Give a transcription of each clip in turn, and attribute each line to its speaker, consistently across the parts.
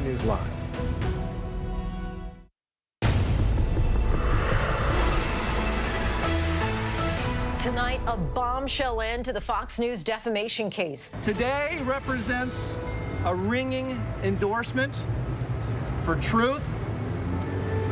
Speaker 1: News Live.
Speaker 2: Tonight, a bombshell end to the Fox News defamation case.
Speaker 3: Today represents a ringing endorsement for truth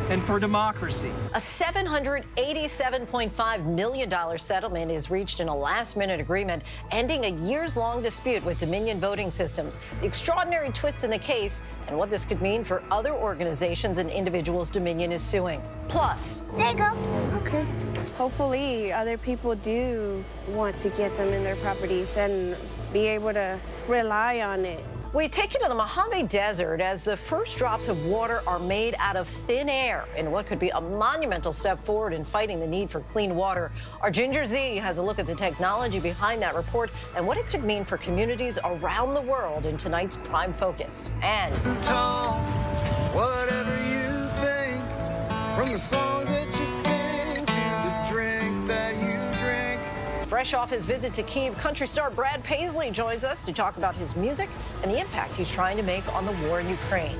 Speaker 3: and for democracy.
Speaker 2: A $787.5 million settlement is reached in a last-minute agreement, ending a years-long dispute with Dominion Voting Systems. The extraordinary twist in the case and what this could mean for other organizations and individuals Dominion is suing. Plus,
Speaker 4: there you go.
Speaker 5: Okay. Hopefully, other people do want to get them in their properties and be able to rely on it.
Speaker 2: we take you to the Mojave Desert as the first drops of water are made out of thin air in what could be a monumental step forward in fighting the need for clean water. Our Ginger Z has a look at the technology behind that report and what it could mean for communities around the world in tonight's Prime Focus. And
Speaker 6: Tall, whatever you think, from the songs that you sing to the drink that you drink.
Speaker 2: fresh off his visit to Kyiv, country star Brad Paisley joins us to talk about his music and the impact he's trying to make on the war in Ukraine.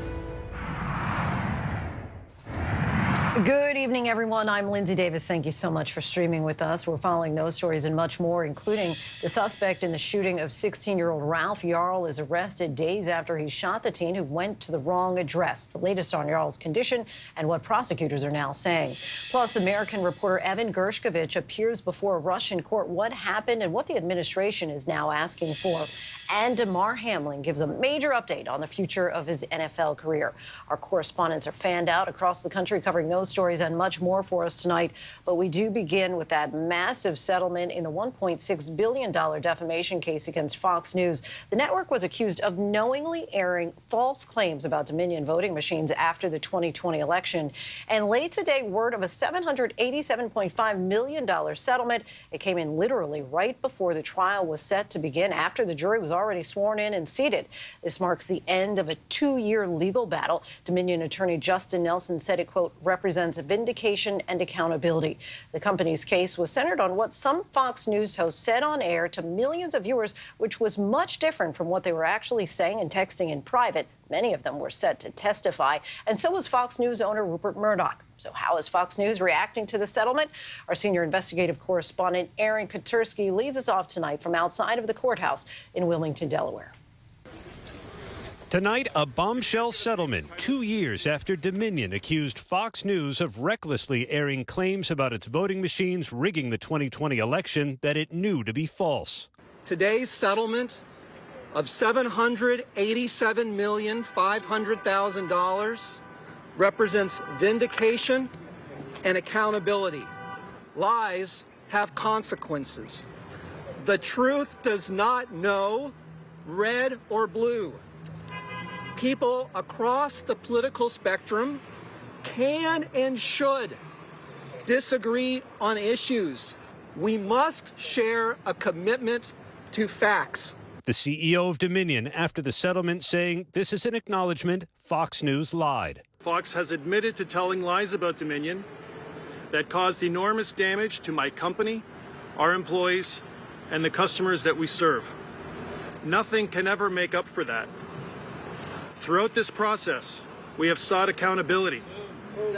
Speaker 2: Good evening, everyone. I'm Lindsay Davis. Thank you so much for streaming with us. We're following those stories and much more, including the suspect in the shooting of 16-year-old Ralph Yarl is arrested days after he shot the teen who went to the wrong address. The latest on Yarl's condition and what prosecutors are now saying. Plus, American reporter Evan Gershkovich appears before a Russian court. What happened and what the administration is now asking for. And Damar Hamlin gives a major update on the future of his NFL career. Our correspondents are fanned out across the country covering those stories and much more for us tonight. But we do begin with that massive settlement in the $1.6 billion defamation case against Fox News. The network was accused of knowingly airing false claims about Dominion voting machines after the 2020 election. And late today, word of a $787.5 million settlement. It came in literally right before the trial was set to begin, after the jury was already sworn in and seated. This marks the end of a 2-year legal battle. Dominion attorney Justin Nelson said it, quote, represents vindication and accountability. The company's case was centered on what some Fox News hosts said on air to millions of viewers, which was much different from what they were actually saying and texting in private. Many of them were set to testify, and so was Fox News owner Rupert Murdoch. So how is Fox News reacting to the settlement? Our senior investigative correspondent Aaron Katursky leads us off tonight from outside of the courthouse in Wilmington, Delaware.
Speaker 7: Tonight, a bombshell settlement 2 years after Dominion accused Fox News of recklessly airing claims about its voting machines rigging the 2020 election that it knew to be false.
Speaker 3: Today's settlement of $787,500,000 represents vindication and accountability. Lies have consequences. The truth does not know red or blue. People across the political spectrum can and should disagree on issues. We must share a commitment to facts.
Speaker 7: The CEO of Dominion, after the settlement, saying this is an acknowledgement Fox News lied.
Speaker 8: Fox has admitted to telling lies about Dominion that caused enormous damage to my company, our employees, and the customers that we serve. Nothing can ever make up for that. Throughout this process, we have sought accountability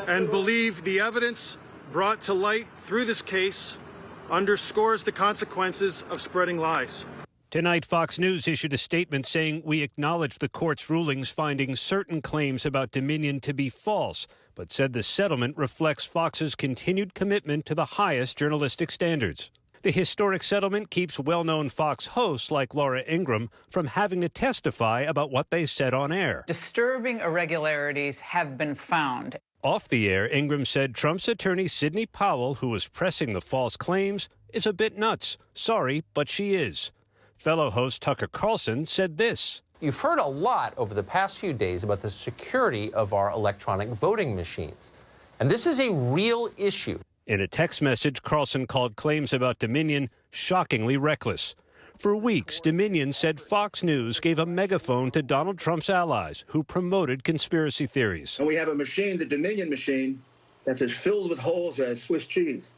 Speaker 8: and believe the evidence brought to light through this case underscores the consequences of spreading lies.
Speaker 7: Tonight, Fox News issued a statement saying we acknowledge the court's rulings finding certain claims about Dominion to be false, but said the settlement reflects Fox's continued commitment to the highest journalistic standards. The historic settlement keeps well-known Fox hosts like Laura Ingraham from having to testify about what they said on air.
Speaker 9: Disturbing irregularities have been found.
Speaker 7: Off the air, Ingraham said Trump's attorney Sidney Powell, who was pressing the false claims, is a bit nuts. Sorry, but she is. Fellow host Tucker Carlson said this.
Speaker 10: You've heard a lot over the past few days about the security of our electronic voting machines. And this is a real issue.
Speaker 7: In a text message, Carlson called claims about Dominion shockingly reckless. For weeks, Dominion said Fox News gave a megaphone to Donald Trump's allies who promoted conspiracy theories.
Speaker 11: And we have a machine, the Dominion machine, that's as filled with holes as Swiss cheese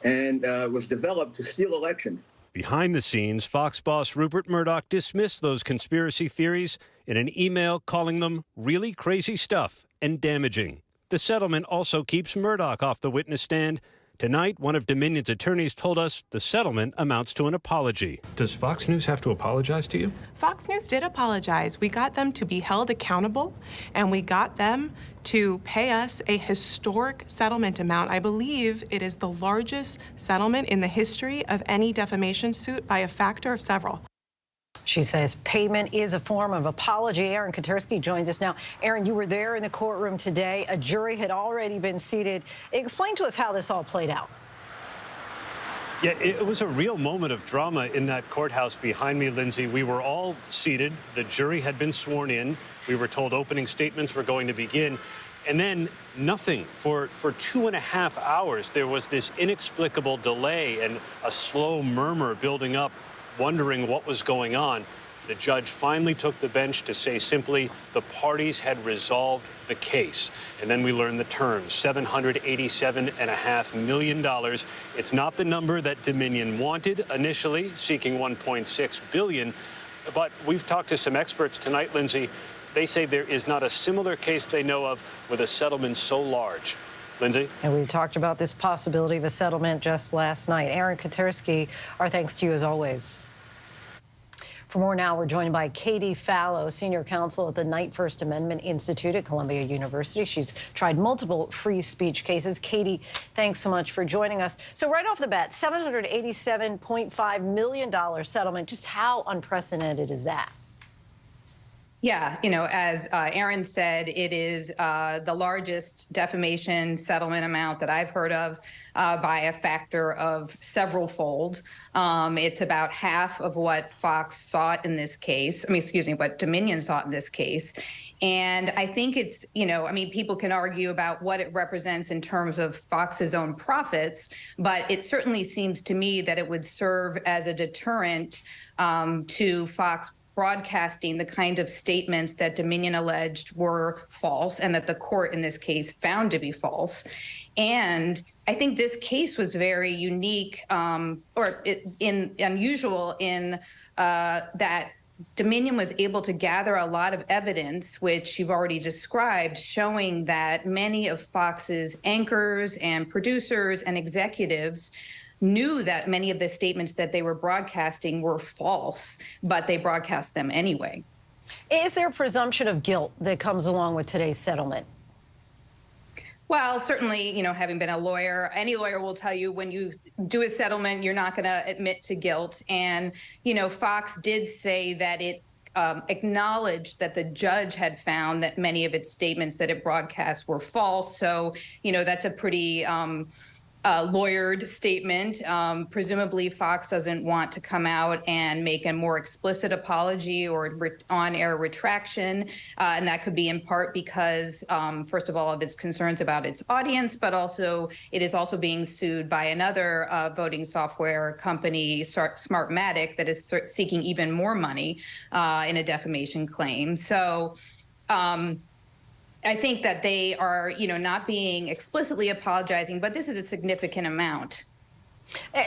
Speaker 11: and was developed to steal elections.
Speaker 7: Behind the scenes, Fox boss Rupert Murdoch dismissed those conspiracy theories in an email calling them really crazy stuff and damaging. The settlement also keeps Murdoch off the witness stand. Tonight, one of Dominion's attorneys told us the settlement amounts to an apology.
Speaker 1: Does Fox News have to apologize to you?
Speaker 4: Fox News did apologize. We got them to be held accountable, and we got them to pay us a historic settlement amount. I believe it is the largest settlement in the history of any defamation suit by a factor of several.
Speaker 2: She says payment is a form of apology. Aaron Katersky joins us now. Aaron, you were there in the courtroom today. A jury had already been seated. Explain to us how this all played out.
Speaker 7: Yeah, it was a real moment of drama in that courthouse behind me, Lindsay. We were all seated. The jury had been sworn in. We were told opening statements were going to begin. And then nothing for 2.5 hours. There was this inexplicable delay and a slow murmur building up, wondering what was going on. The judge finally took the bench to say simply the parties had resolved the case. And then we learned the terms, $787.5 million. It's not the number that Dominion wanted initially, seeking $1.6 billion. But we've talked to some experts tonight, Lindsay. They say there is not a similar case they know of with a settlement so large. Lindsay?
Speaker 2: And we talked about this possibility of a settlement just last night. Aaron Katersky, our thanks to you as always. For more now, we're joined by Katie Fallow, senior counsel at the Knight First Amendment Institute at Columbia University. She's tried multiple free speech cases. Katie, thanks so much for joining us. So right off the bat, $787.5 million settlement. Just how unprecedented is that?
Speaker 12: Yeah, as Aaron said, it is the largest defamation settlement amount that I've heard of by a factor of several fold. It's about half of what Fox sought in this case. What Dominion sought in this case. And I think it's, people can argue about what it represents in terms of Fox's own profits, but it certainly seems to me that it would serve as a deterrent to Fox broadcasting the kind of statements that Dominion alleged were false and that the court in this case found to be false. And I think this case was very unique unusual in that Dominion was able to gather a lot of evidence, which you've already described, showing that many of Fox's anchors and producers and executives knew that many of the statements that they were broadcasting were false, but they broadcast them anyway.
Speaker 2: Is there a presumption of guilt that comes along with today's settlement?
Speaker 12: Well, certainly, having been a lawyer, any lawyer will tell you when you do a settlement, you're not going to admit to guilt. And, Fox did say that it acknowledged that the judge had found that many of its statements that it broadcast were false. So, that's a pretty lawyered statement. Presumably, Fox doesn't want to come out and make a more explicit apology or on-air retraction. And that could be in part because, first of all, of its concerns about its audience, but also it is also being sued by another voting software company, Smartmatic, that is seeking even more money in a defamation claim. So I think that they are, not being explicitly apologizing, but this is a significant amount.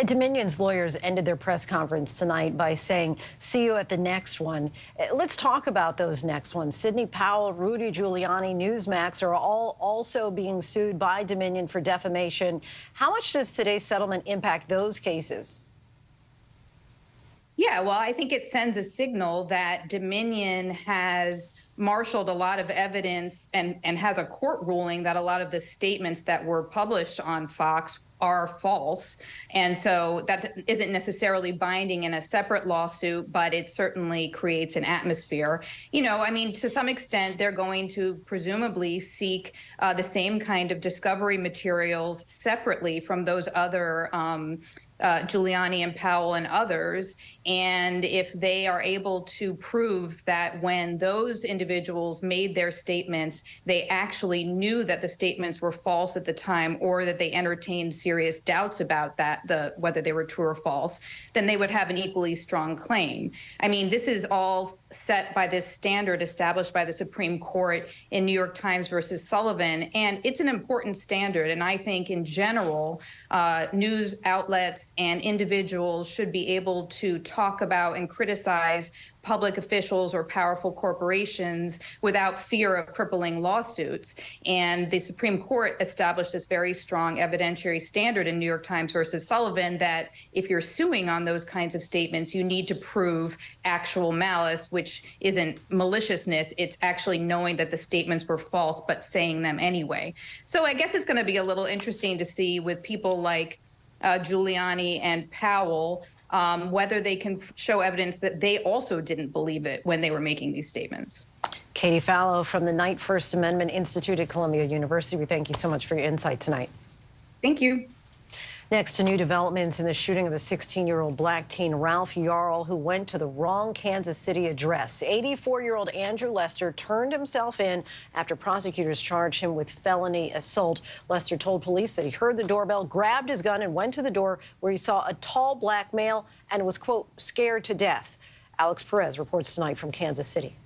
Speaker 2: Dominion's lawyers ended their press conference tonight by saying, see you at the next one. Let's talk about those next ones. Sidney Powell, Rudy Giuliani, Newsmax are all also being sued by Dominion for defamation. How much does today's settlement impact those cases?
Speaker 12: Yeah, well, I think it sends a signal that Dominion has marshaled a lot of evidence and has a court ruling that a lot of the statements that were published on Fox are false. And so that isn't necessarily binding in a separate lawsuit, but it certainly creates an atmosphere. To some extent, they're going to presumably seek the same kind of discovery materials separately from those other Giuliani and Powell and others. And if they are able to prove that when those individuals made their statements, they actually knew that the statements were false at the time, or that they entertained serious doubts about whether they were true or false, then they would have an equally strong claim. This is all set by this standard established by the Supreme Court in New York Times versus Sullivan. And it's an important standard. And I think in general, news outlets and individuals should be able to talk about and criticize public officials or powerful corporations without fear of crippling lawsuits. And the Supreme Court established this very strong evidentiary standard in New York Times versus Sullivan that if you're suing on those kinds of statements, you need to prove actual malice, which isn't maliciousness. It's actually knowing that the statements were false, but saying them anyway. So I guess it's going to be a little interesting to see with people like Giuliani and Powell, whether they can show evidence that they also didn't believe it when they were making these statements.
Speaker 2: Katie Fallow from the Knight First Amendment Institute at Columbia University. We thank you so much for your insight tonight.
Speaker 12: Thank you.
Speaker 2: Next to new developments in the shooting of a 16-year-old black teen, Ralph Yarl, who went to the wrong Kansas City address. 84-year-old Andrew Lester turned himself in after prosecutors charged him with felony assault. Lester told police that he heard the doorbell, grabbed his gun, and went to the door where he saw a tall black male and was, quote, scared to death. Alex Perez reports tonight from Kansas City.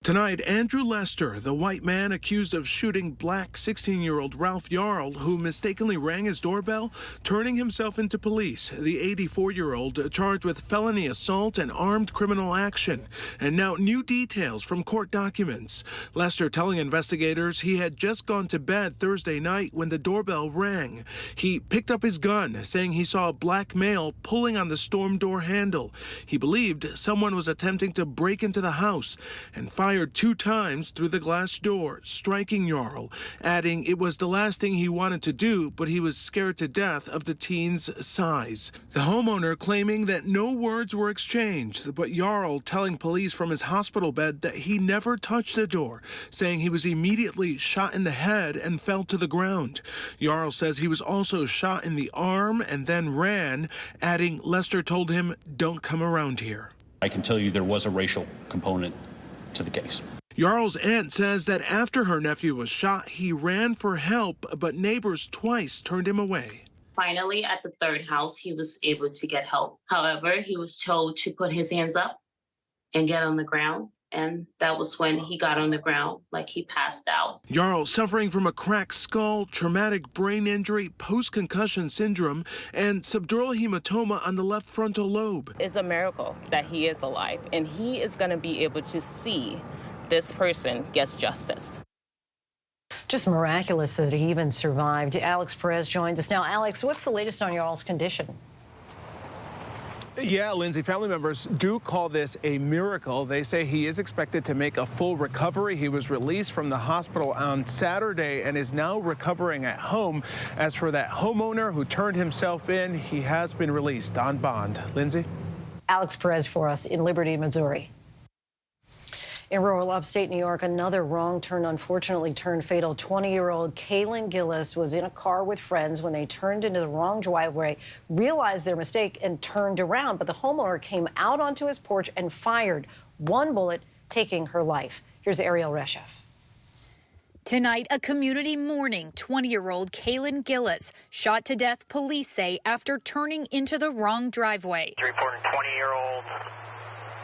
Speaker 13: Tonight, Andrew Lester, the white man accused of shooting black 16-year-old Ralph Yarl, who mistakenly rang his doorbell, turning himself into police. The 84-year-old charged with felony assault and armed criminal action. And now new details from court documents. Lester telling investigators he had just gone to bed Thursday night when the doorbell rang. He picked up his gun, saying he saw a black male pulling on the storm door handle. He believed someone was attempting to break into the house and fired 2 times through the glass door, striking Yarl, adding it was the last thing he wanted to do, but he was scared to death of the teen's size. The homeowner claiming that no words were exchanged, but Yarl telling police from his hospital bed that he never touched the door, saying he was immediately shot in the head and fell to the ground. Yarl says he was also shot in the arm and then ran, adding Lester told him, "Don't come around here."
Speaker 14: I can tell you there was a racial component to the case.
Speaker 13: Yarl's aunt says that after her nephew was shot, he ran for help, but neighbors twice turned him away.
Speaker 15: Finally, at the 3rd house, he was able to get help. However, he was told to put his hands up and get on the ground. And that was when he got on the ground, like he passed out.
Speaker 13: Yarl suffering from a cracked skull, traumatic brain injury, post-concussion syndrome, and subdural hematoma on the left frontal lobe.
Speaker 16: It's a miracle that he is alive, and he is going to be able to see this person gets justice.
Speaker 2: Just miraculous that he even survived. Alex Perez joins us now. Alex, what's the latest on Yarl's condition?
Speaker 17: Yeah, Lindsay, family members do call this a miracle. They say he is expected to make a full recovery. He was released from the hospital on Saturday and is now recovering at home. As for that homeowner who turned himself in, he has been released on bond. Lindsay?
Speaker 2: Alex Perez for us in Liberty, Missouri. In rural upstate New York, another wrong turn unfortunately turned fatal. 20-year-old Kaylin Gillis was in a car with friends when they turned into the wrong driveway, realized their mistake, and turned around. But the homeowner came out onto his porch and fired 1 bullet, taking her life. Here's Ariel Reshef.
Speaker 18: Tonight, a community mourning 20-year-old Kaylin Gillis, shot to death, police say, after turning into the wrong driveway.
Speaker 19: Reporting 20-year-old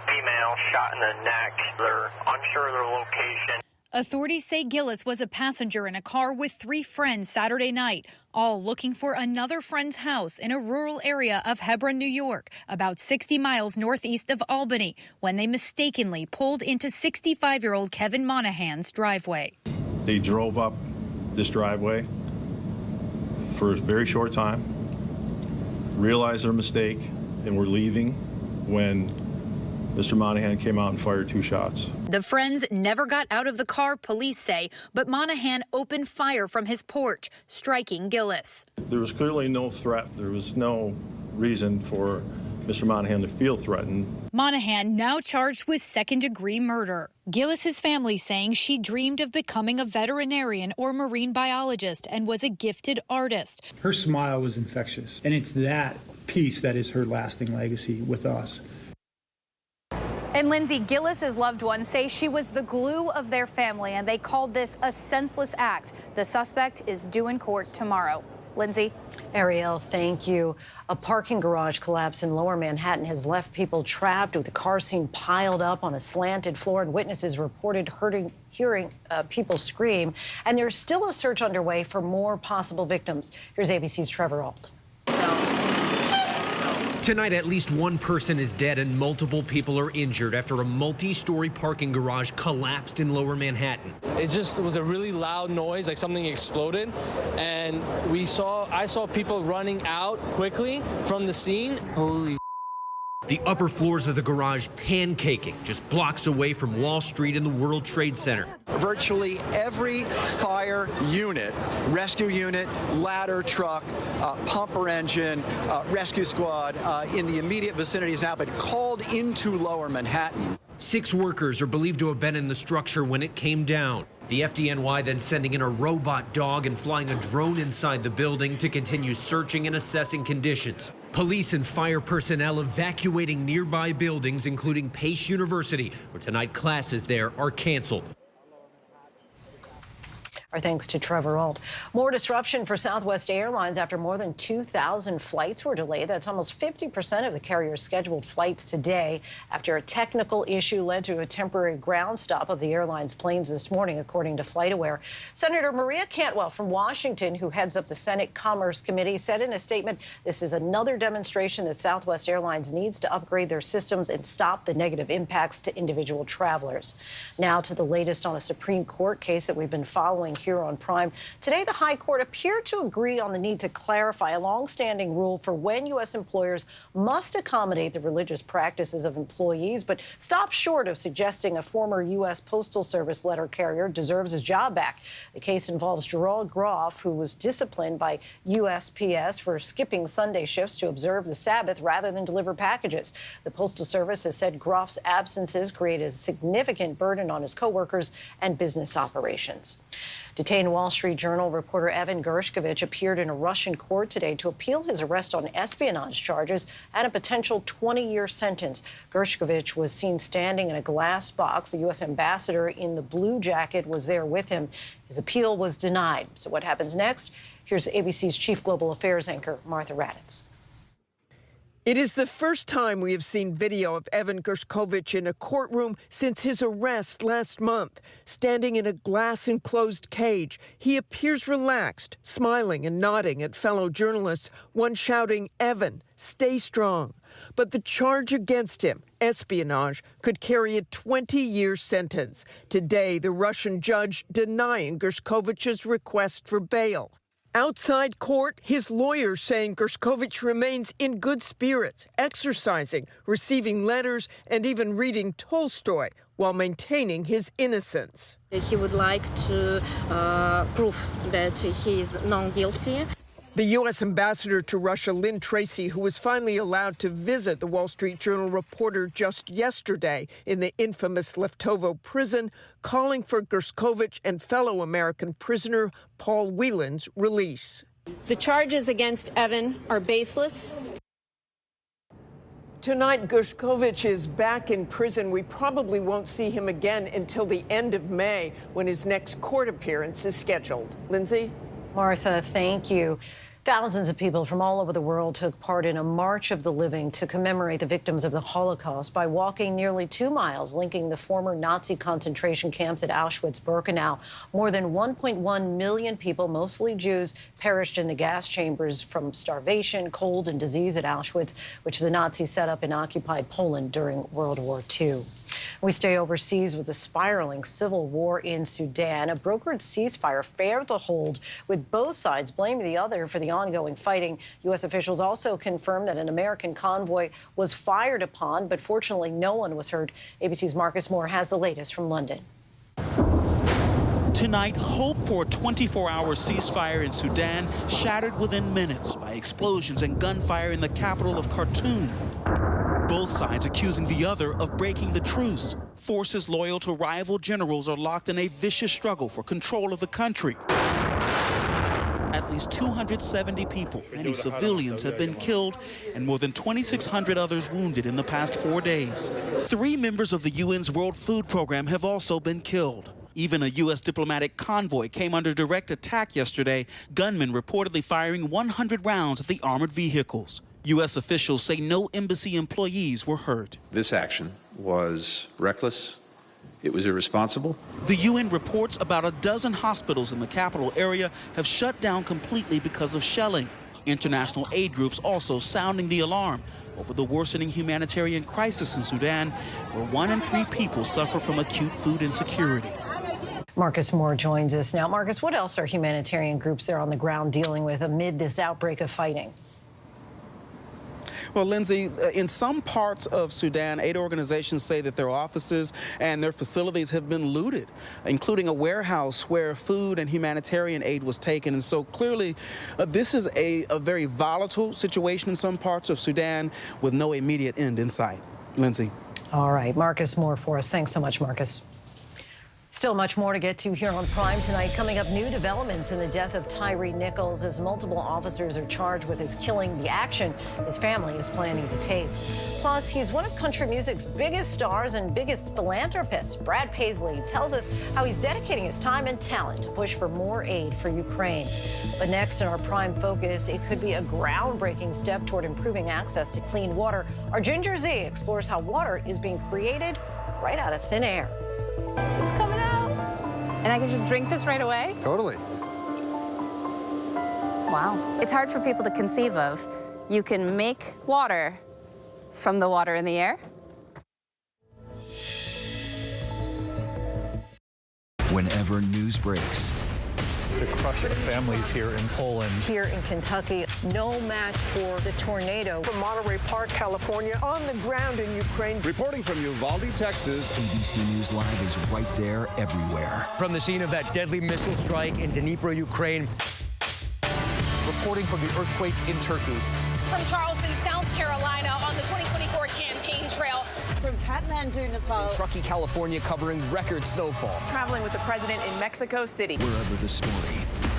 Speaker 19: female shot in the neck. They're unsure of their location.
Speaker 18: Authorities say Gillis was a passenger in a car with 3 friends Saturday night, all looking for another friend's house in a rural area of Hebron, New York, about 60 miles northeast of Albany, when they mistakenly pulled into 65-year-old Kevin Monahan's driveway.
Speaker 20: They drove up this driveway for a very short time, realized their mistake, and were leaving when Mr. Monahan came out and fired 2 shots.
Speaker 18: The friends never got out of the car, police say, but Monahan opened fire from his porch, striking Gillis.
Speaker 20: There was clearly no threat. There was no reason for Mr. Monahan to feel threatened.
Speaker 18: Monahan now charged with second-degree murder. Gillis's family saying she dreamed of becoming a veterinarian or marine biologist and was a gifted artist.
Speaker 21: Her smile was infectious, and it's that piece that is her lasting legacy with us.
Speaker 18: And Lindsay, Gillis's loved ones say she was the glue of their family, and they called this a senseless act. The suspect is due in court tomorrow. Lindsay?
Speaker 2: Ariel, thank you. A parking garage collapse in Lower Manhattan has left people trapped with the car seat piled up on a slanted floor, and witnesses reported hearing people scream. And there's still a search underway for more possible victims. Here's ABC's Trevor Ault.
Speaker 5: Tonight, at least one person is dead and multiple people are injured after a multi-story parking garage collapsed in Lower Manhattan.
Speaker 22: It was a really loud noise, like something exploded, and I saw people running out quickly from the scene. Holy.
Speaker 5: The upper floors of the garage pancaking just blocks away from Wall Street and the World Trade Center.
Speaker 23: Virtually every fire unit, rescue unit, ladder truck, pumper engine, rescue squad in the immediate vicinity has now been called into Lower Manhattan.
Speaker 5: 6 workers are believed to have been in the structure when it came down. The FDNY then sending in a robot dog and flying a drone inside the building to continue searching and assessing conditions. Police and fire personnel evacuating nearby buildings, including Pace University, where tonight classes there are canceled.
Speaker 2: Our thanks to Trevor Ault. More disruption for Southwest Airlines after more than 2,000 flights were delayed. That's almost 50% of the carrier's scheduled flights today after a technical issue led to a temporary ground stop of the airline's planes this morning, according to FlightAware. Senator Maria Cantwell from Washington, who heads up the Senate Commerce Committee, said in a statement, this is another demonstration that Southwest Airlines needs to upgrade their systems and stop the negative impacts to individual travelers. Now to the latest on a Supreme Court case that we've been following here on Prime. Today, the High Court appeared to agree on the need to clarify a longstanding rule for when U.S. employers must accommodate the religious practices of employees, but stopped short of suggesting a former U.S. Postal Service letter carrier deserves his job back. The case involves Gerald Groff, who was disciplined by USPS for skipping Sunday shifts to observe the Sabbath rather than deliver packages. The Postal Service has said Groff's absences created a significant burden on his coworkers and business operations. Detained Wall Street Journal reporter Evan Gershkovich appeared in a Russian court today to appeal his arrest on espionage charges and a potential 20-year sentence. Gershkovich was seen standing in a glass box. The U.S. ambassador in the blue jacket was there with him. His appeal was denied. So what happens next? Here's ABC's chief global affairs anchor, Martha Raddatz.
Speaker 24: It is the first time we have seen video of Evan Gershkovich in a courtroom since his arrest last month. Standing in a glass-enclosed cage, he appears relaxed, smiling and nodding at fellow journalists, one shouting, "Evan, stay strong." But the charge against him, espionage, could carry a 20-year sentence. Today, the Russian judge denying Gershkovich's request for bail. Outside court, his lawyer saying Gershkovich remains in good spirits, exercising, receiving letters, and even reading Tolstoy while maintaining his innocence.
Speaker 25: He would like to prove that he is non-guilty.
Speaker 24: The U.S. ambassador to Russia, Lynn Tracy, who was finally allowed to visit the Wall Street Journal reporter just yesterday in the infamous Leftovo prison, calling for Gershkovich and fellow American prisoner Paul Whelan's release.
Speaker 25: The charges against Evan are baseless.
Speaker 24: Tonight, Gershkovich is back in prison. We probably won't see him again until the end of May, when his next court appearance is scheduled. Lindsay?
Speaker 2: Martha, thank you. Thousands of people from all over the world took part in a March of the Living to commemorate the victims of the Holocaust by walking nearly 2 miles, linking the former Nazi concentration camps at Auschwitz-Birkenau. More than 1.1 million people, mostly Jews, perished in the gas chambers from starvation, cold, and disease at Auschwitz, which the Nazis set up in occupied Poland during World War II. We stay overseas with the spiraling civil war in Sudan. A brokered ceasefire failed to hold, with both sides blaming the other for the ongoing fighting. U.S. officials also confirmed that an American convoy was fired upon, but fortunately no one was hurt. ABC's Marcus Moore has the latest from London.
Speaker 26: Tonight, hope for a 24-hour ceasefire in Sudan shattered within minutes by explosions and gunfire in the capital of Khartoum. Both sides accusing the other of breaking the truce. Forces loyal to rival generals are locked in a vicious struggle for control of the country. At least 270 people, many civilians, have been killed and more than 2,600 others wounded in the past 4 days. 3 members of the UN's World Food Program have also been killed. Even a U.S. diplomatic convoy came under direct attack yesterday, gunmen reportedly firing 100 rounds at the armored vehicles. U.S. officials say no embassy employees were hurt.
Speaker 27: This action was reckless. It was irresponsible.
Speaker 26: The UN reports about a dozen hospitals in the capital area have shut down completely because of shelling. International aid groups also sounding the alarm. over the worsening humanitarian crisis in Sudan, where 1 in 3 people suffer from acute food insecurity.
Speaker 2: Marcus Moore joins us now. Marcus, what else are humanitarian groups there on the ground dealing with amid this outbreak of fighting?
Speaker 1: Well, Lindsay, in some parts of Sudan, aid organizations say that their offices and their facilities have been looted, including a warehouse where food and humanitarian aid was taken. And so clearly, this is a very volatile situation in some parts of Sudan with no immediate end in sight. Lindsay.
Speaker 2: All right, Marcus Moore for us. Thanks so much, Marcus. Still much more to get to here on Prime tonight. Coming up, new developments in the death of Tyree Nichols as multiple officers are charged with his killing, the action his family is planning to take. Plus, he's one of country music's biggest stars and biggest philanthropists. Brad Paisley tells us how he's dedicating his time and talent to push for more aid for Ukraine. But next in our Prime Focus, it could be a groundbreaking step toward improving access to clean water. Our Ginger Z explores how water is being created right out of thin air.
Speaker 3: It's coming out. And I can just drink this right away?
Speaker 6: Totally.
Speaker 3: Wow. It's hard for people to conceive of. You can make water from the water in the air.
Speaker 8: Whenever news breaks,
Speaker 9: the crush of families here in Poland.
Speaker 2: Here in Kentucky, no match for the tornado.
Speaker 24: From Monterey Park, California, on the ground in Ukraine.
Speaker 10: Reporting from Uvalde, Texas.
Speaker 8: ABC News Live is right there everywhere.
Speaker 11: From the scene of that deadly missile strike in Dnipro, Ukraine.
Speaker 9: Reporting from the earthquake in Turkey.
Speaker 28: From Charleston, South Carolina, on the 2024 campaign trail.
Speaker 29: From Kathmandu, Nepal.
Speaker 11: Truckee, California, covering record snowfall.
Speaker 29: Traveling with the president in Mexico City.
Speaker 8: Wherever the story.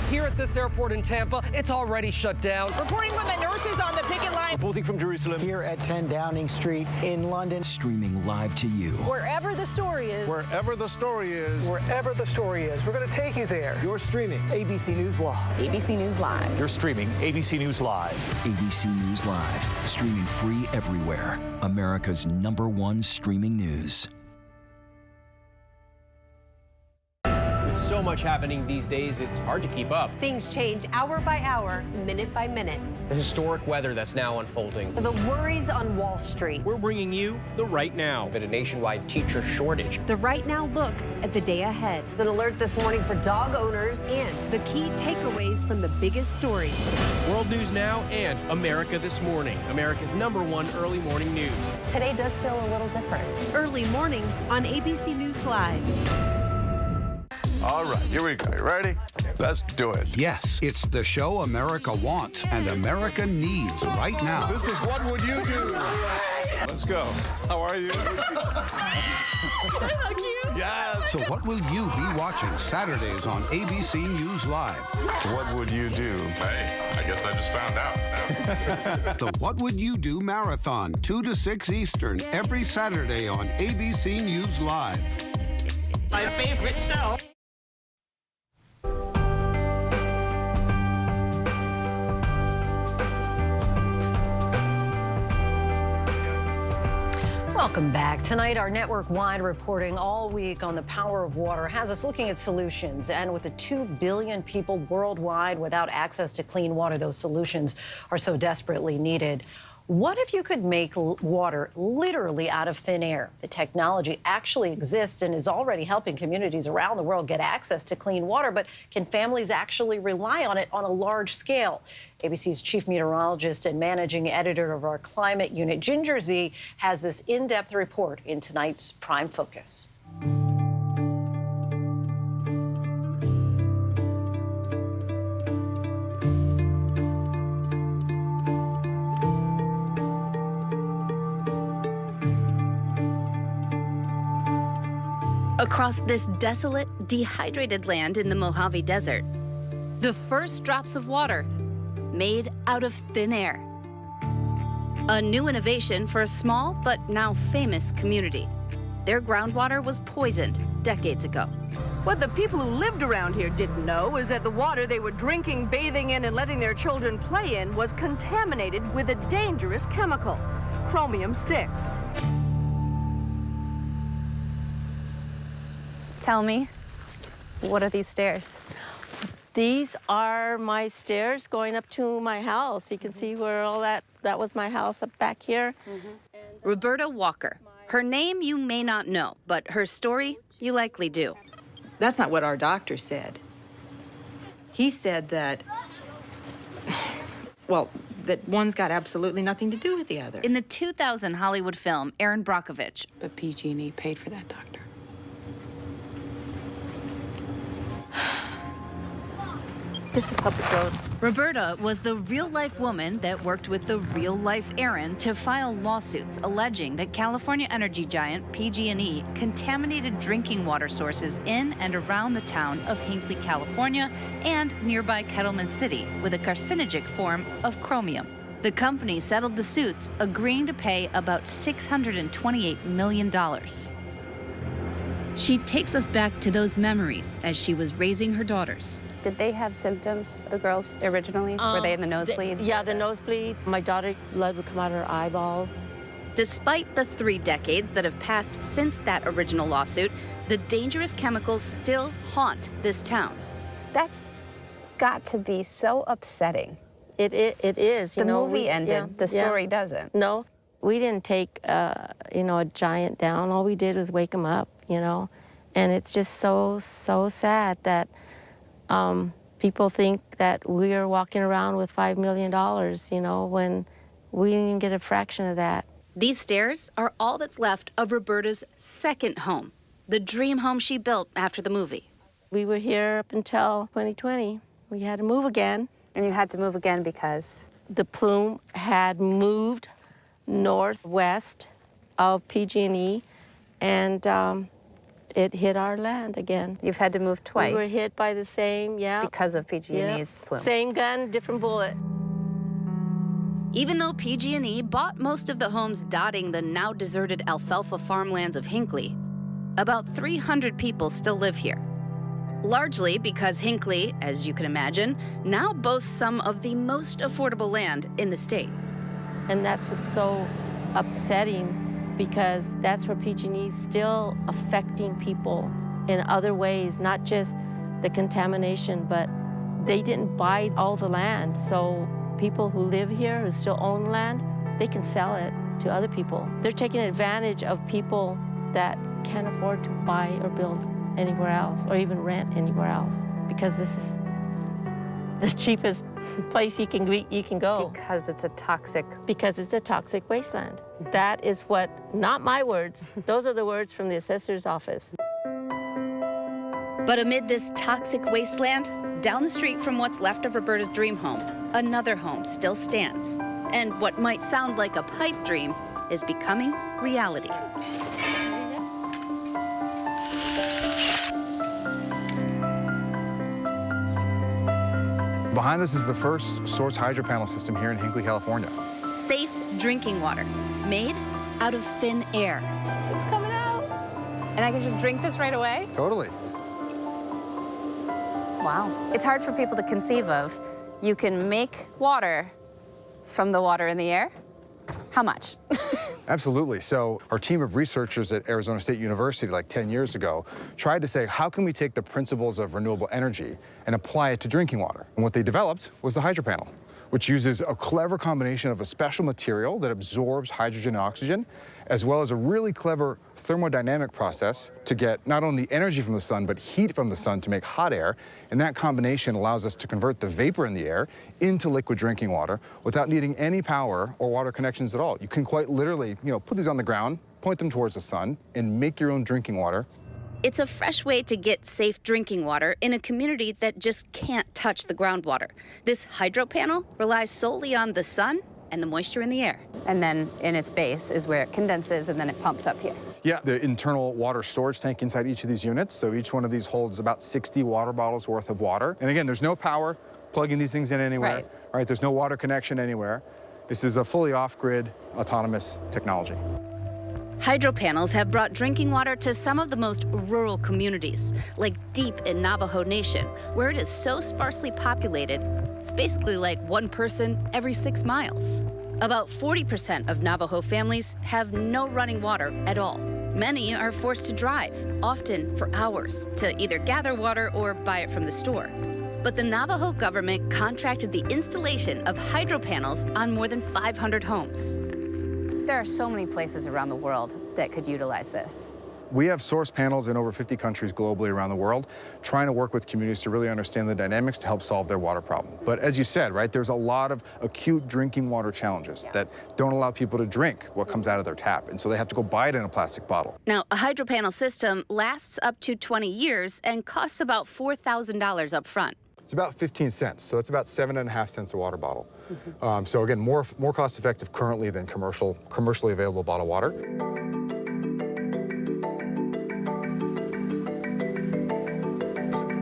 Speaker 11: Here at this airport in Tampa, it's already shut down.
Speaker 29: Reporting from the nurses on the picket line.
Speaker 9: Reporting from Jerusalem.
Speaker 23: Here at 10 Downing Street in London.
Speaker 8: Streaming live to you.
Speaker 2: Wherever the story is.
Speaker 10: Wherever the story is.
Speaker 24: Wherever the story is. We're going to take you there.
Speaker 11: You're streaming ABC News Live.
Speaker 3: ABC News Live.
Speaker 9: You're streaming ABC News Live.
Speaker 8: ABC News Live. Streaming free everywhere. America's #1 streaming news.
Speaker 30: With so much happening these days, it's hard to keep up.
Speaker 31: Things change hour by hour, minute by minute.
Speaker 30: The historic weather that's now unfolding.
Speaker 31: The worries on Wall Street.
Speaker 30: We're bringing you the Right Now. With a nationwide teacher shortage.
Speaker 31: The Right Now look at the day ahead.
Speaker 25: An alert this morning for dog owners.
Speaker 31: And the key takeaways from the biggest stories.
Speaker 30: World News Now and America This Morning, America's #1 early morning news.
Speaker 25: Today does feel a little different.
Speaker 31: Early mornings on ABC News Live.
Speaker 10: All right, here we go. You ready? Let's do it.
Speaker 32: Yes, it's the show America wants and America needs right now.
Speaker 10: This is What Would You Do? Let's go. How are you?
Speaker 31: Hug you.
Speaker 10: Yes.
Speaker 32: So what will you be watching Saturdays on ABC News Live?
Speaker 10: What would you do?
Speaker 33: Hey, I guess I just found out.
Speaker 32: The What Would You Do Marathon, 2 to 6 Eastern, every Saturday on ABC News Live.
Speaker 31: My favorite show.
Speaker 2: Welcome back. Tonight, our network-wide reporting all week on the power of water has us looking at solutions. And with the 2 billion people worldwide without access to clean water, those solutions are so desperately needed. What if you could make water literally out of thin air? The technology actually exists and is already helping communities around the world get access to clean water, but can families actually rely on it on a large scale? ABC's chief meteorologist and managing editor of our climate unit, Ginger Z, has this in-depth report in tonight's Prime Focus.
Speaker 3: Across this desolate, dehydrated land in the Mojave Desert, the first drops of water made out of thin air. A new innovation for a small but now famous community. Their groundwater was poisoned decades ago.
Speaker 25: What the people who lived around here didn't know was that the water they were drinking, bathing in, and letting their children play in was contaminated with a dangerous chemical, chromium-6.
Speaker 3: Tell me, what are these stairs?
Speaker 4: These are my stairs going up to my house. You can see where all that was my house up back here.
Speaker 3: Roberta Walker. Her name you may not know, but her story you likely do.
Speaker 6: That's not what our doctor said. He said that, well, that one's got absolutely nothing to do with the other.
Speaker 3: In the 2000 Hollywood film, Erin Brockovich.
Speaker 6: But PG&E paid for that doctor.
Speaker 4: This is public road.
Speaker 3: Roberta was the real-life woman that worked with the real-life Erin to file lawsuits alleging that California energy giant PG&E contaminated drinking water sources in and around the town of Hinckley, California, and nearby Kettleman City with a carcinogenic form of chromium. The company settled the suits, agreeing to pay about $628 million. She takes us back to those memories as she was raising her daughters.
Speaker 7: Did they have symptoms, the girls, originally? Were they in the nosebleeds?
Speaker 4: Yeah, the nosebleeds. My daughter, blood would come out of her eyeballs.
Speaker 3: Despite the 3 decades that have passed since that original lawsuit, the dangerous chemicals still haunt this town.
Speaker 7: That's got to be so upsetting.
Speaker 4: It is.
Speaker 7: The movie ended, the story doesn't.
Speaker 4: No, we didn't take, a giant down. All we did was wake them up, And it's just so sad that people think that we are walking around with $5 million, when we didn't even get a fraction of that.
Speaker 3: These stairs are all that's left of Roberta's second home, the dream home she built after the movie.
Speaker 4: We were here up until 2020. We had to move again.
Speaker 7: And you had to move again because?
Speaker 4: The plume had moved northwest of PG&E, and it hit our land again.
Speaker 7: You've had to move twice?
Speaker 4: We were hit by the same,
Speaker 7: Because of PG&E's plume?
Speaker 4: Same gun, different bullet.
Speaker 3: Even though PG&E bought most of the homes dotting the now deserted alfalfa farmlands of Hinckley, about 300 people still live here. Largely because Hinckley, as you can imagine, now boasts some of the most affordable land in the state.
Speaker 4: And that's what's so upsetting, because that's where PG&E is still affecting people in other ways, not just the contamination, but they didn't buy all the land. So people who live here, who still own land, they can sell it to other people. They're taking advantage of people that can't afford to buy or build anywhere else, or even rent anywhere else, because this is the cheapest place you can go.
Speaker 7: Because it's a toxic...
Speaker 4: Because it's a toxic wasteland. That is what, not my words, those are the words from the assessor's office.
Speaker 3: But amid this toxic wasteland, down the street from what's left of Roberta's dream home, another home still stands. And what might sound like a pipe dream is becoming reality.
Speaker 12: Behind us is the first source hydro panel system here in Hinckley, California.
Speaker 3: Safe drinking water, made out of thin air.
Speaker 7: It's coming out. And I can just drink this right away?
Speaker 12: Totally.
Speaker 7: Wow. It's hard for people to conceive of. You can make water from the water in the air. How much?
Speaker 12: Absolutely. So our team of researchers at Arizona State University, like 10 years ago, tried to say, how can we take the principles of renewable energy and apply it to drinking water? And what they developed was the hydro panel, which uses a clever combination of a special material that absorbs hydrogen and oxygen, as well as a really clever thermodynamic process to get not only energy from the sun, but heat from the sun to make hot air. And that combination allows us to convert the vapor in the air into liquid drinking water without needing any power or water connections at all. You can quite literally, put these on the ground, point them towards the sun, and make your own drinking water.
Speaker 3: It's a fresh way to get safe drinking water in a community that just can't touch the groundwater. This hydro panel relies solely on the sun and the moisture in the air.
Speaker 7: And then in its base is where it condenses, and then it pumps up here.
Speaker 12: Yeah, the internal water storage tank inside each of these units. So each one of these holds about 60 water bottles worth of water. And again, there's no power plugging these things in anywhere. Right, there's no water connection anywhere. This is a fully off-grid autonomous technology.
Speaker 3: Hydro panels have brought drinking water to some of the most rural communities, like deep in Navajo Nation, where it is so sparsely populated, it's basically like one person every 6 miles. About 40% of Navajo families have no running water at all. Many are forced to drive, often for hours, to either gather water or buy it from the store. But the Navajo government contracted the installation of hydro panels on more than 500 homes.
Speaker 7: There are so many places around the world that could utilize this.
Speaker 12: We have source panels in over 50 countries globally around the world, trying to work with communities to really understand the dynamics to help solve their water problem. But as you said, right, there's a lot of acute drinking water challenges that don't allow people to drink what comes out of their tap, and so they have to go buy it in a plastic bottle.
Speaker 3: Now, a hydro panel system lasts up to 20 years and costs about $4,000 up front.
Speaker 12: It's about 15 cents, so it's about 7.5 cents a water bottle. So again, more cost effective currently than commercially available bottled water.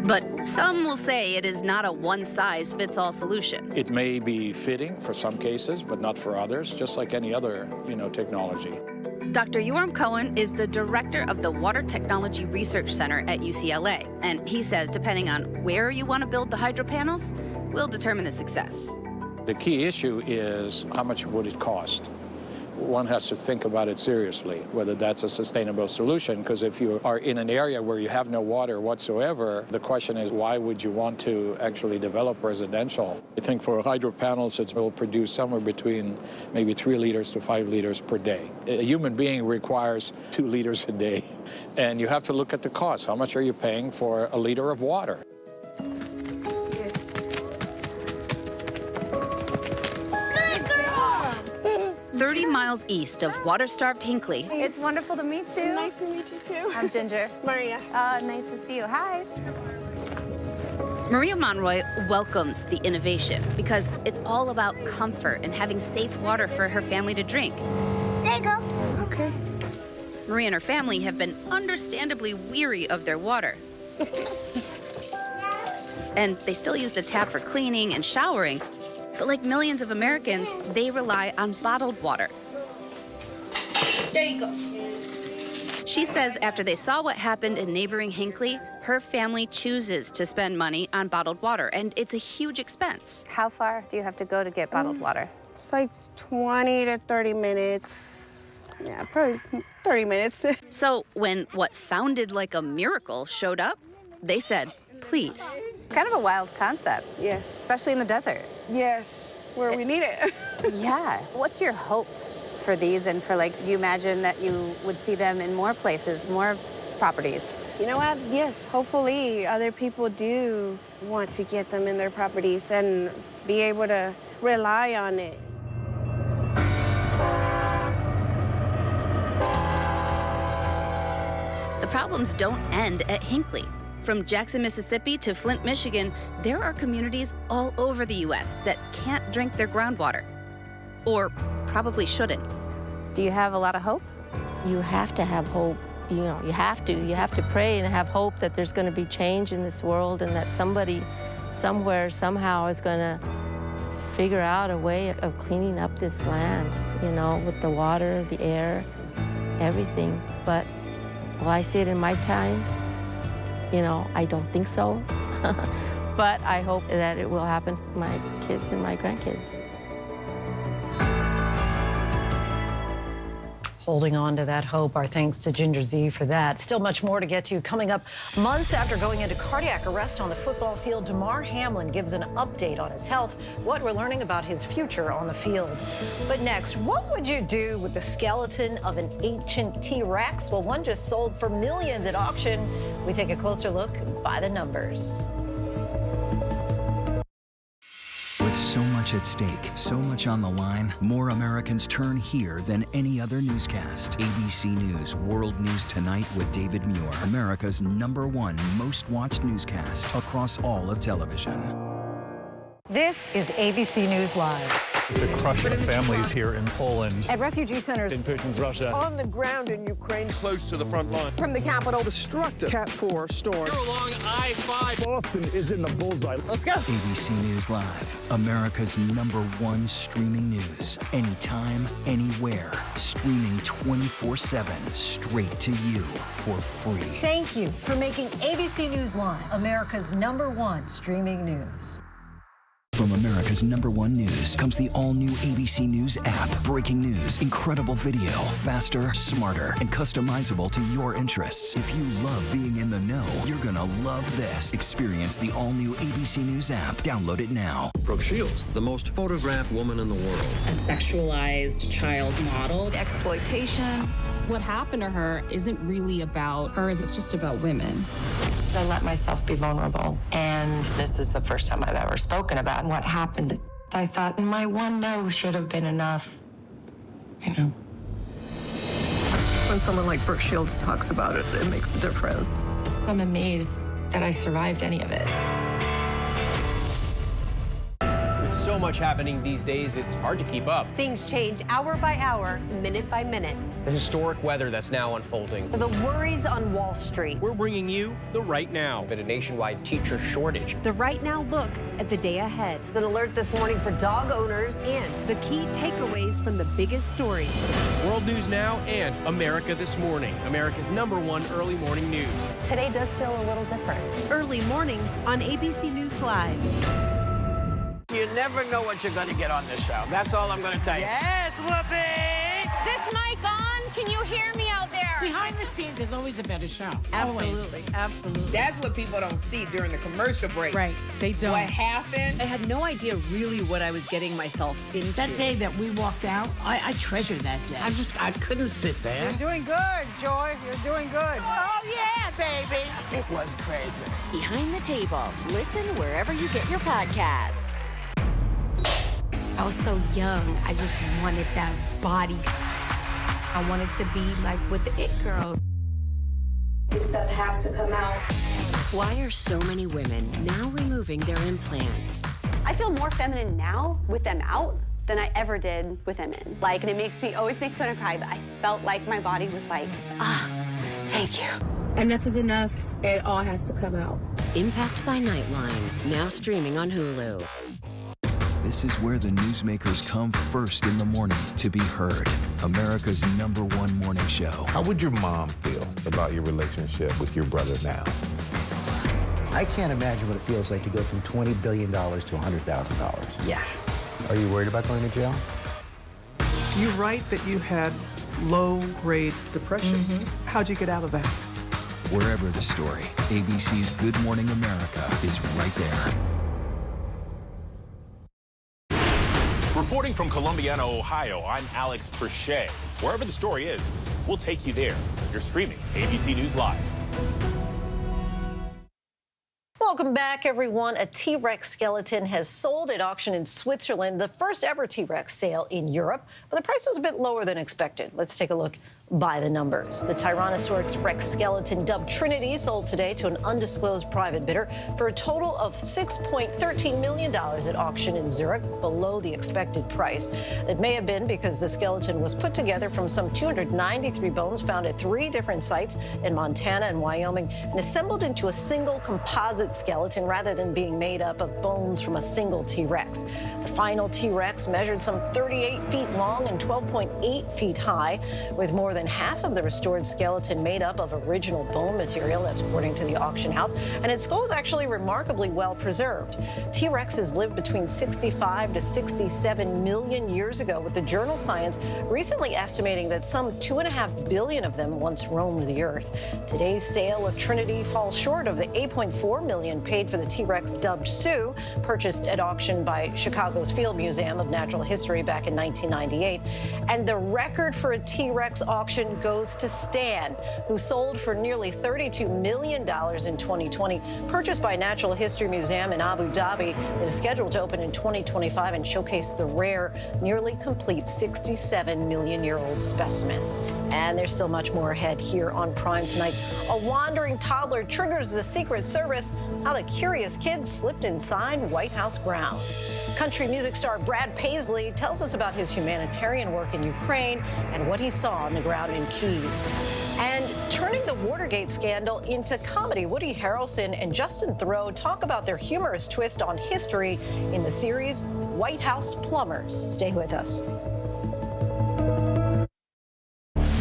Speaker 3: But some will say it is not a one-size-fits-all solution.
Speaker 5: It may be fitting for some cases, but not for others, just like any other, technology.
Speaker 3: Dr. Yoram Cohen is the director of the Water Technology Research Center at UCLA, and he says depending on where you want to build the hydro panels will determine the success.
Speaker 5: The key issue is how much would it cost? One has to think about it seriously, whether that's a sustainable solution, because if you are in an area where you have no water whatsoever, the question is why would you want to actually develop residential? I think for hydro panels, it will produce somewhere between maybe 3 liters to 5 liters per day. A human being requires 2 liters a day, and you have to look at the cost. How much are you paying for a liter of water?
Speaker 3: 30 miles east of water-starved Hinckley.
Speaker 7: It's wonderful to meet you.
Speaker 29: Nice to meet you, too.
Speaker 7: I'm Ginger.
Speaker 29: Maria.
Speaker 7: Nice to see you. Hi.
Speaker 3: Maria Monroy welcomes the innovation because it's all about comfort and having safe water for her family to drink.
Speaker 29: There you go. Okay.
Speaker 3: Maria and her family have been understandably weary of their water. And they still use the tap for cleaning and showering. But like millions of Americans, they rely on bottled water. There you go. She says after they saw what happened in neighboring Hinckley, her family chooses to spend money on bottled water, and it's a huge expense.
Speaker 7: How far do you have to go to get bottled water?
Speaker 29: It's like 20 to 30 minutes. Yeah, probably 30 minutes.
Speaker 3: So when what sounded like a miracle showed up, they said, please.
Speaker 7: Kind of a wild concept.
Speaker 29: Yes.
Speaker 7: Especially in the desert.
Speaker 29: Yes, where we need it.
Speaker 7: Yeah. What's your hope for these and for, do you imagine that you would see them in more places, more properties?
Speaker 29: You know what? Yes, hopefully other people do want to get them in their properties and be able to rely on it.
Speaker 3: The problems don't end at Hinckley. From Jackson, Mississippi to Flint, Michigan, there are communities all over the U.S. that can't drink their groundwater. Or probably shouldn't.
Speaker 7: Do you have a lot of hope?
Speaker 4: You have to have hope. You have to. You have to pray and have hope that there's going to be change in this world and that somebody, somewhere, somehow is going to figure out a way of cleaning up this land, with the water, the air, everything. But will I see it in my time? I don't think so. But I hope that it will happen for my kids and my grandkids.
Speaker 2: Holding on to that hope. Our thanks to Ginger Z for that. Still much more to get to. Coming up, months after going into cardiac arrest on the football field, Damar Hamlin gives an update on his health, what we're learning about his future on the field. But next, what would you do with the skeleton of an ancient T-Rex? Well, one just sold for millions at auction. We take a closer look by the numbers.
Speaker 8: With so much at stake, so much on the line, more Americans turn here than any other newscast. ABC News World News Tonight with David Muir, America's #1 most watched newscast across all of television.
Speaker 2: This is ABC News Live.
Speaker 9: The crush of families here in Poland.
Speaker 2: At refugee centers.
Speaker 9: In Putin's Russia.
Speaker 24: On the ground in Ukraine.
Speaker 9: Close to the front line.
Speaker 24: From the capital. Destructive Cat 4 storm.
Speaker 9: You're along I-5.
Speaker 24: Boston is in the bullseye. Let's go.
Speaker 8: ABC News Live, America's #1 streaming news. Anytime, anywhere. Streaming 24/7, straight to you for free.
Speaker 2: Thank you for making ABC News Live America's #1 streaming news.
Speaker 8: From America. America's #1 news comes the all-new ABC News app. Breaking news, incredible video, faster, smarter, and customizable to your interests. If you love being in the know, you're gonna love this. Experience the all-new ABC News app. Download it now.
Speaker 1: Brooke Shields, the most photographed woman in the world.
Speaker 13: A sexualized child model.
Speaker 6: Exploitation.
Speaker 13: What happened to her isn't really about her, it's just about women.
Speaker 14: I let myself be vulnerable, and this is the first time I've ever spoken about what happened. I thought my one no should have been enough, you know.
Speaker 6: When someone like Brooke Shields talks about it, it makes a difference.
Speaker 14: I'm amazed that I survived any of it.
Speaker 30: With so much happening these days, it's hard to keep up.
Speaker 31: Things change hour by hour, minute by minute.
Speaker 30: The historic weather that's now unfolding.
Speaker 31: The worries on Wall Street.
Speaker 30: We're bringing you the Right Now. Been a nationwide teacher shortage.
Speaker 31: The Right Now look at the day ahead. An alert this morning for dog owners and the key takeaways from the biggest stories.
Speaker 30: World News Now and America This Morning, America's #1 early morning news.
Speaker 31: Today does feel a little different. Early mornings on ABC News Live.
Speaker 15: You never know what you're going to get on this show. That's all I'm going to tell you.
Speaker 31: Yes, Whoopi!
Speaker 28: This mic on? Can you hear me out there?
Speaker 16: Behind the scenes is always a better show.
Speaker 31: Absolutely, absolutely.
Speaker 17: That's what people don't see during the commercial breaks.
Speaker 31: Right, they don't.
Speaker 17: What happened?
Speaker 31: I had no idea really what I was getting myself into.
Speaker 16: That day that we walked out, I treasure that day. I couldn't sit there.
Speaker 31: You're doing good, Joy. You're doing good.
Speaker 16: Oh, yeah, baby. It was crazy.
Speaker 31: Behind the Table. Listen wherever you get your podcasts.
Speaker 18: I was so young, I just wanted that body. I wanted to be like with the It Girls.
Speaker 14: This stuff has to come out.
Speaker 31: Why are so many women now removing their implants?
Speaker 19: I feel more feminine now with them out than I ever did with them in. Like, and it always makes me want to cry, but I felt like my body was like, thank you.
Speaker 14: Enough is enough. It all has to come out.
Speaker 31: Impact by Nightline, now streaming on Hulu.
Speaker 8: This is where the newsmakers come first in the morning to be heard. America's #1 morning show.
Speaker 20: How would your mom feel about your relationship with your brother now?
Speaker 21: I can't imagine what it feels like to go from $20 billion to $100,000.
Speaker 19: Yeah.
Speaker 21: Are you worried about going to jail?
Speaker 22: You write that you had low-grade depression. How'd you get out of that?
Speaker 8: Wherever the story, ABC's Good Morning America is right there.
Speaker 9: Reporting from Columbiana, Ohio, I'm Alex Perche. Wherever the story is, we'll take you there. You're streaming ABC News Live.
Speaker 2: Welcome back, everyone. A T-Rex skeleton has sold at auction in Switzerland, the first ever T-Rex sale in Europe, but the price was a bit lower than expected. Let's take a look by the numbers. The Tyrannosaurus Rex skeleton, dubbed Trinity, sold today to an undisclosed private bidder for a total of $6.13 million at auction in Zurich, below the expected price. It may have been because the skeleton was put together from some 293 bones found at 3 different sites in Montana and Wyoming and assembled into a single composite skeleton rather than being made up of bones from a single T-Rex. The final T-Rex measured some 38 feet long and 12.8 feet high, with more than half of the restored skeleton made up of original bone material, that's according to the auction house, and its skull is actually remarkably well preserved. T-Rexes lived between 65 to 67 million years ago, with the journal Science recently estimating that some 2.5 billion of them once roamed the earth. Today's sale of Trinity falls short of the $8.4 million paid for the T-Rex dubbed Sue, purchased at auction by Chicago's Field Museum of Natural History back in 1998. And the record for a T-Rex auction goes to Stan, who sold for nearly $32 million in 2020, purchased by Natural History Museum in Abu Dhabi. It is scheduled to open in 2025 and showcase the rare, nearly complete 67-million-year-old specimen. And there's still much more ahead here on Prime tonight. A wandering toddler triggers the Secret Service, how the curious kid slipped inside White House grounds. Country music star Brad Paisley tells us about his humanitarian work in Ukraine and what he saw on the ground in Kyiv. And turning the Watergate scandal into comedy, Woody Harrelson and Justin Theroux talk about their humorous twist on history in the series White House Plumbers. Stay with us.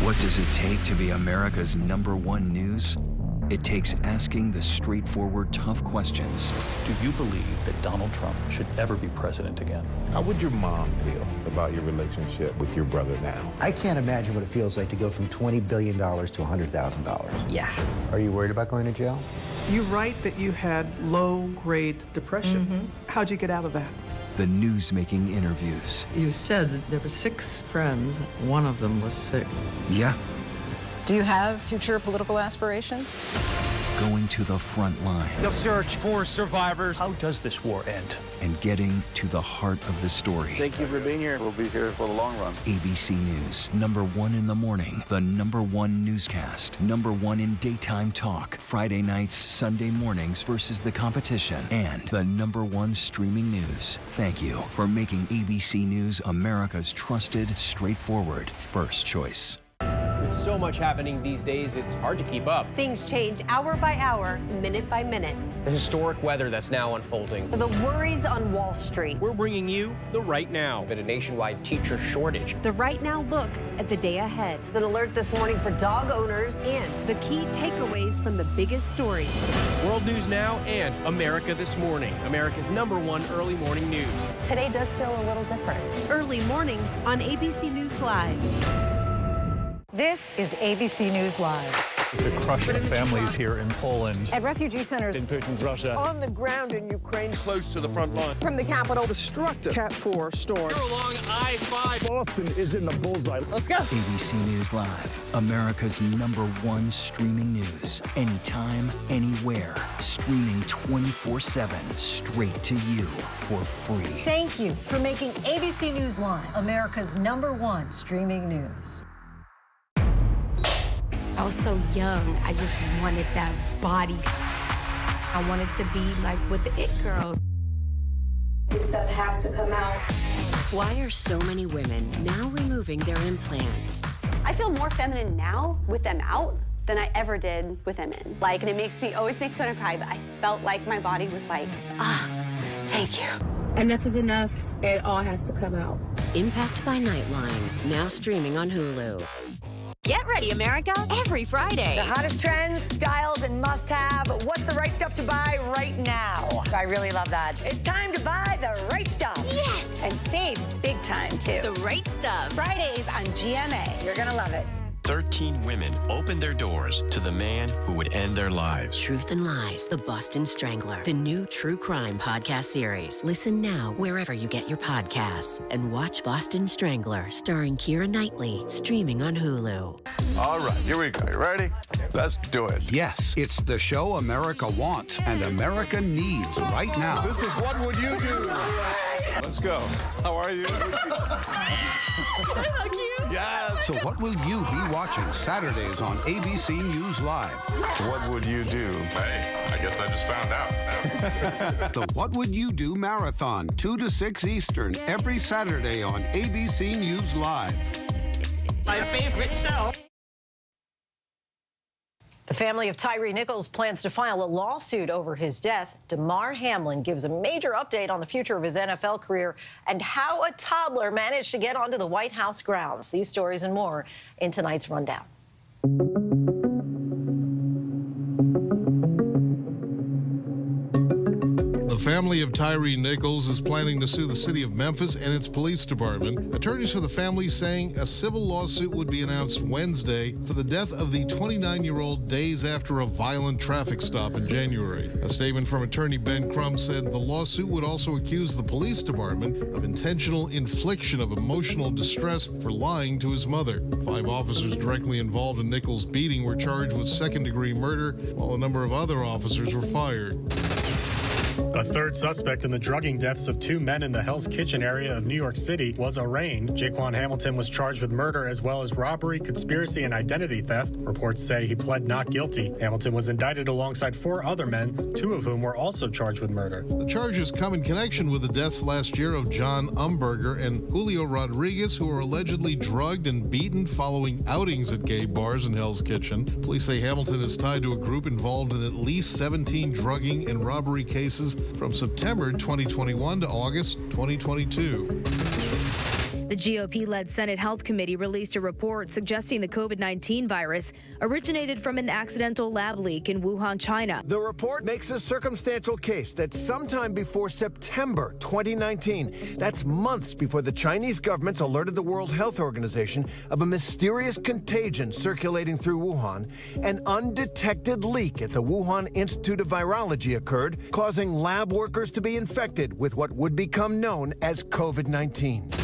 Speaker 8: What does it take to be America's #1 news? It takes asking the straightforward, tough questions.
Speaker 3: Do you believe that Donald Trump should ever be president again?
Speaker 20: How would your mom feel about your relationship with your brother now?
Speaker 21: I can't imagine what it feels like to go from $20 billion to $100,000.
Speaker 2: Yeah.
Speaker 21: Are you worried about going to jail?
Speaker 22: You write that you had low-grade depression. How'd you get out of that?
Speaker 8: The news-making interviews.
Speaker 22: You said that there were 6 friends. One of them was sick.
Speaker 8: Yeah.
Speaker 2: Do you have future political aspirations?
Speaker 8: Going to the front line.
Speaker 30: The search for survivors. How does this war end?
Speaker 8: And getting to the heart of the story.
Speaker 5: Thank you for being here. We'll be here for the long run.
Speaker 8: ABC News, #1 in the morning, the #1 newscast, #1 in daytime talk, Friday nights, Sunday mornings versus the competition, and the #1 streaming news. Thank you for making ABC News America's trusted, straightforward first choice.
Speaker 30: With so much happening these days, it's hard to keep up.
Speaker 31: Things change hour by hour, minute by minute.
Speaker 30: The historic weather that's now unfolding.
Speaker 31: The worries on Wall Street.
Speaker 30: We're bringing you the Right Now. Been a nationwide teacher shortage.
Speaker 31: The Right Now look at the day ahead. An alert this morning for dog owners and the key takeaways from the biggest stories.
Speaker 30: World News Now and America This Morning, America's #1 early morning news.
Speaker 31: Today does feel a little different. Early mornings on ABC News Live. This is ABC News Live.
Speaker 3: The crush of families here in Poland.
Speaker 2: At refugee centers
Speaker 3: In Putin's Russia.
Speaker 22: On the ground in Ukraine.
Speaker 3: Close to the front line.
Speaker 2: from the capital.
Speaker 22: Destructive Cat 4 storm.
Speaker 30: You're along I-5.
Speaker 3: Boston is in the bullseye.
Speaker 2: Let's go.
Speaker 8: ABC News Live, America's #1 streaming news. Anytime, anywhere. Streaming 24/7, straight to you for free.
Speaker 2: Thank you for making ABC News Live America's #1 streaming news.
Speaker 18: I was so young, I just wanted that body. I wanted to be like with the it girls.
Speaker 14: This stuff has to come out.
Speaker 7: Why are so many women now removing their implants?
Speaker 19: I feel more feminine now with them out than I ever did with them in. Like, and it always makes me want to cry, but I felt like my body was like, thank you.
Speaker 13: Enough is enough. It all has to come out.
Speaker 7: Impact by Nightline, now streaming on Hulu.
Speaker 31: Get ready, America, every Friday.
Speaker 10: The hottest trends, styles, and must-have. What's the right stuff to buy right now? I really love that. It's time to buy the right stuff.
Speaker 31: Yes!
Speaker 10: And save big time, too.
Speaker 31: The right stuff.
Speaker 10: Fridays on GMA. You're gonna love it.
Speaker 11: 13 women opened their doors to the man who would end their lives.
Speaker 7: Truth and Lies, The Boston Strangler, the new true crime podcast series. Listen now wherever you get your podcasts and watch Boston Strangler, starring Keira Knightley, streaming on Hulu.
Speaker 5: All right, here we go. You ready? Let's do it.
Speaker 12: Yes, it's the show America wants and America needs right now.
Speaker 5: This is What Would You Do? Let's go. How are you? Yes.
Speaker 12: So what will you be watching Saturdays on ABC News Live?
Speaker 5: What would you do?
Speaker 9: Hey, I guess I just found out.
Speaker 12: The What Would You Do Marathon, 2 to 6 Eastern, every Saturday on ABC News Live.
Speaker 16: My favorite show.
Speaker 2: The family of Tyree Nichols plans to file a lawsuit over his death. Damar Hamlin gives a major update on the future of his NFL career and how a toddler managed to get onto the White House grounds. These stories and more in tonight's Rundown.
Speaker 23: The family of Tyree Nichols is planning to sue the city of Memphis and its police department. Attorneys for the family saying a civil lawsuit would be announced Wednesday for the death of the 29-year-old days after a violent traffic stop in January. A statement from attorney Ben Crum said the lawsuit would also accuse the police department of intentional infliction of emotional distress for lying to his mother. 5 officers directly involved in Nichols' beating were charged with second-degree murder, while a number of other officers were fired.
Speaker 25: A third suspect in the drugging deaths of 2 men in the Hell's Kitchen area of New York City was arraigned. Jaquan Hamilton was charged with murder as well as robbery, conspiracy, and identity theft. Reports say he pled not guilty. Hamilton was indicted alongside 4 other men, 2 of whom were also charged with murder.
Speaker 23: The charges come in connection with the deaths last year of John Umberger and Julio Rodriguez, who were allegedly drugged and beaten following outings at gay bars in Hell's Kitchen. Police say Hamilton is tied to a group involved in at least 17 drugging and robbery cases from September 2021 to August 2022.
Speaker 1: The GOP-led Senate Health Committee released a report suggesting the COVID-19 virus originated from an accidental lab leak in Wuhan, China.
Speaker 4: The report makes a circumstantial case that sometime before September 2019, that's months before the Chinese government alerted the World Health Organization of a mysterious contagion circulating through Wuhan, an undetected leak at the Wuhan Institute of Virology occurred, causing lab workers to be infected with what would become known as COVID-19.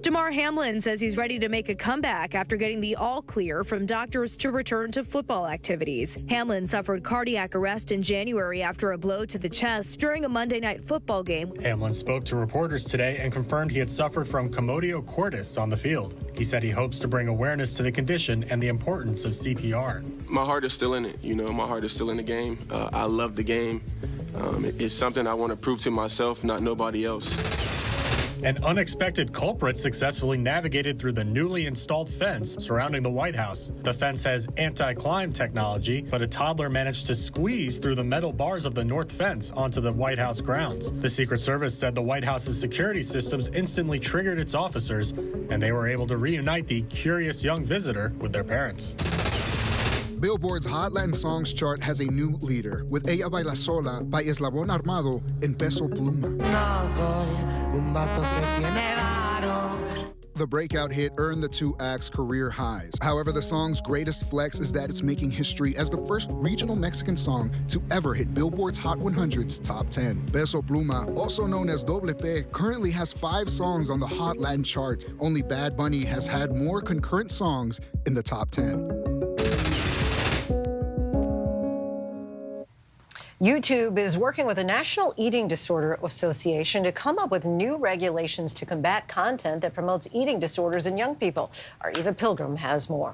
Speaker 1: Damar Hamlin says he's ready to make a comeback after getting the all clear from doctors to return to football activities. Hamlin suffered cardiac arrest in January after a blow to the chest during a Monday Night Football game.
Speaker 25: Hamlin spoke to reporters today and confirmed he had suffered from commotio cordis on the field. He said he hopes to bring awareness to the condition and the importance of CPR.
Speaker 6: My heart is still in it. My heart is still in the game. I love the game. It's something I want to prove to myself, not nobody else.
Speaker 25: An unexpected culprit successfully navigated through the newly installed fence surrounding the White House. The fence has anti-climb technology, but a toddler managed to squeeze through the metal bars of the north fence onto the White House grounds. The Secret Service said the White House's security systems instantly triggered its officers, and they were able to reunite the curious young visitor with their parents.
Speaker 15: Billboard's Hot Latin Songs chart has a new leader, with Ella Baila Sola by Eslabón Armado and Peso Pluma. The breakout hit earned the two acts career highs. However, the song's greatest flex is that it's making history as the first regional Mexican song to ever hit Billboard's Hot 100's top 10. Peso Pluma, also known as Doble P, currently has 5 songs on the Hot Latin chart. Only Bad Bunny has had more concurrent songs in the top 10.
Speaker 2: YouTube is working with the National Eating Disorder Association to come up with new regulations to combat content that promotes eating disorders in young people. Our Eva Pilgrim has more.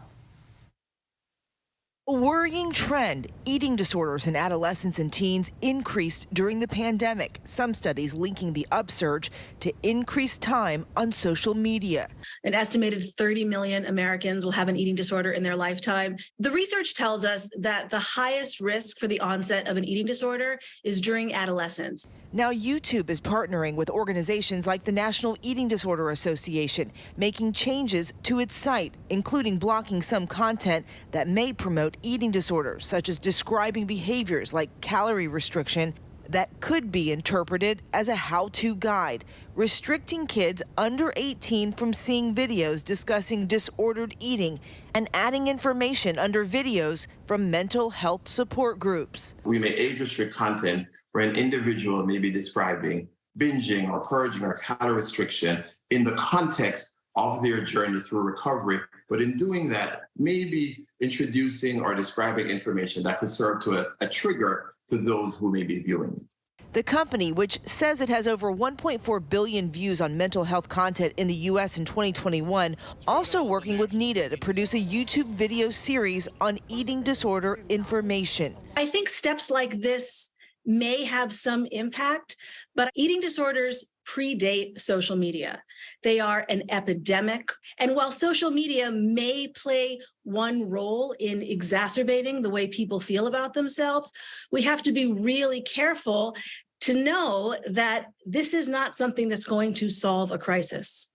Speaker 17: A worrying trend, eating disorders in adolescents and teens increased during the pandemic. Some studies linking the upsurge to increased time on social media.
Speaker 20: An estimated 30 million Americans will have an eating disorder in their lifetime. The research tells us that the highest risk for the onset of an eating disorder is during adolescence.
Speaker 17: Now YouTube is partnering with organizations like the National Eating Disorder Association, making changes to its site, including blocking some content that may promote eating disorders, such as describing behaviors like calorie restriction that could be interpreted as a how-to guide, restricting kids under 18 from seeing videos discussing disordered eating, and adding information under videos from mental health support groups.
Speaker 24: We may age restrict content where an individual may be describing binging or purging or calorie restriction in the context of their journey through recovery, but in doing that, maybe introducing or describing information that could serve to as a trigger to those who may be viewing it.
Speaker 17: The company, which says it has over 1.4 billion views on mental health content in the U.S. in 2021, also working with NEDA to produce a YouTube video series on eating disorder information.
Speaker 20: I think steps like this may have some impact, but eating disorders predate social media. They are an epidemic. And while social media may play one role in exacerbating the way people feel about themselves, we have to be really careful to know that this is not something that's going to solve a crisis.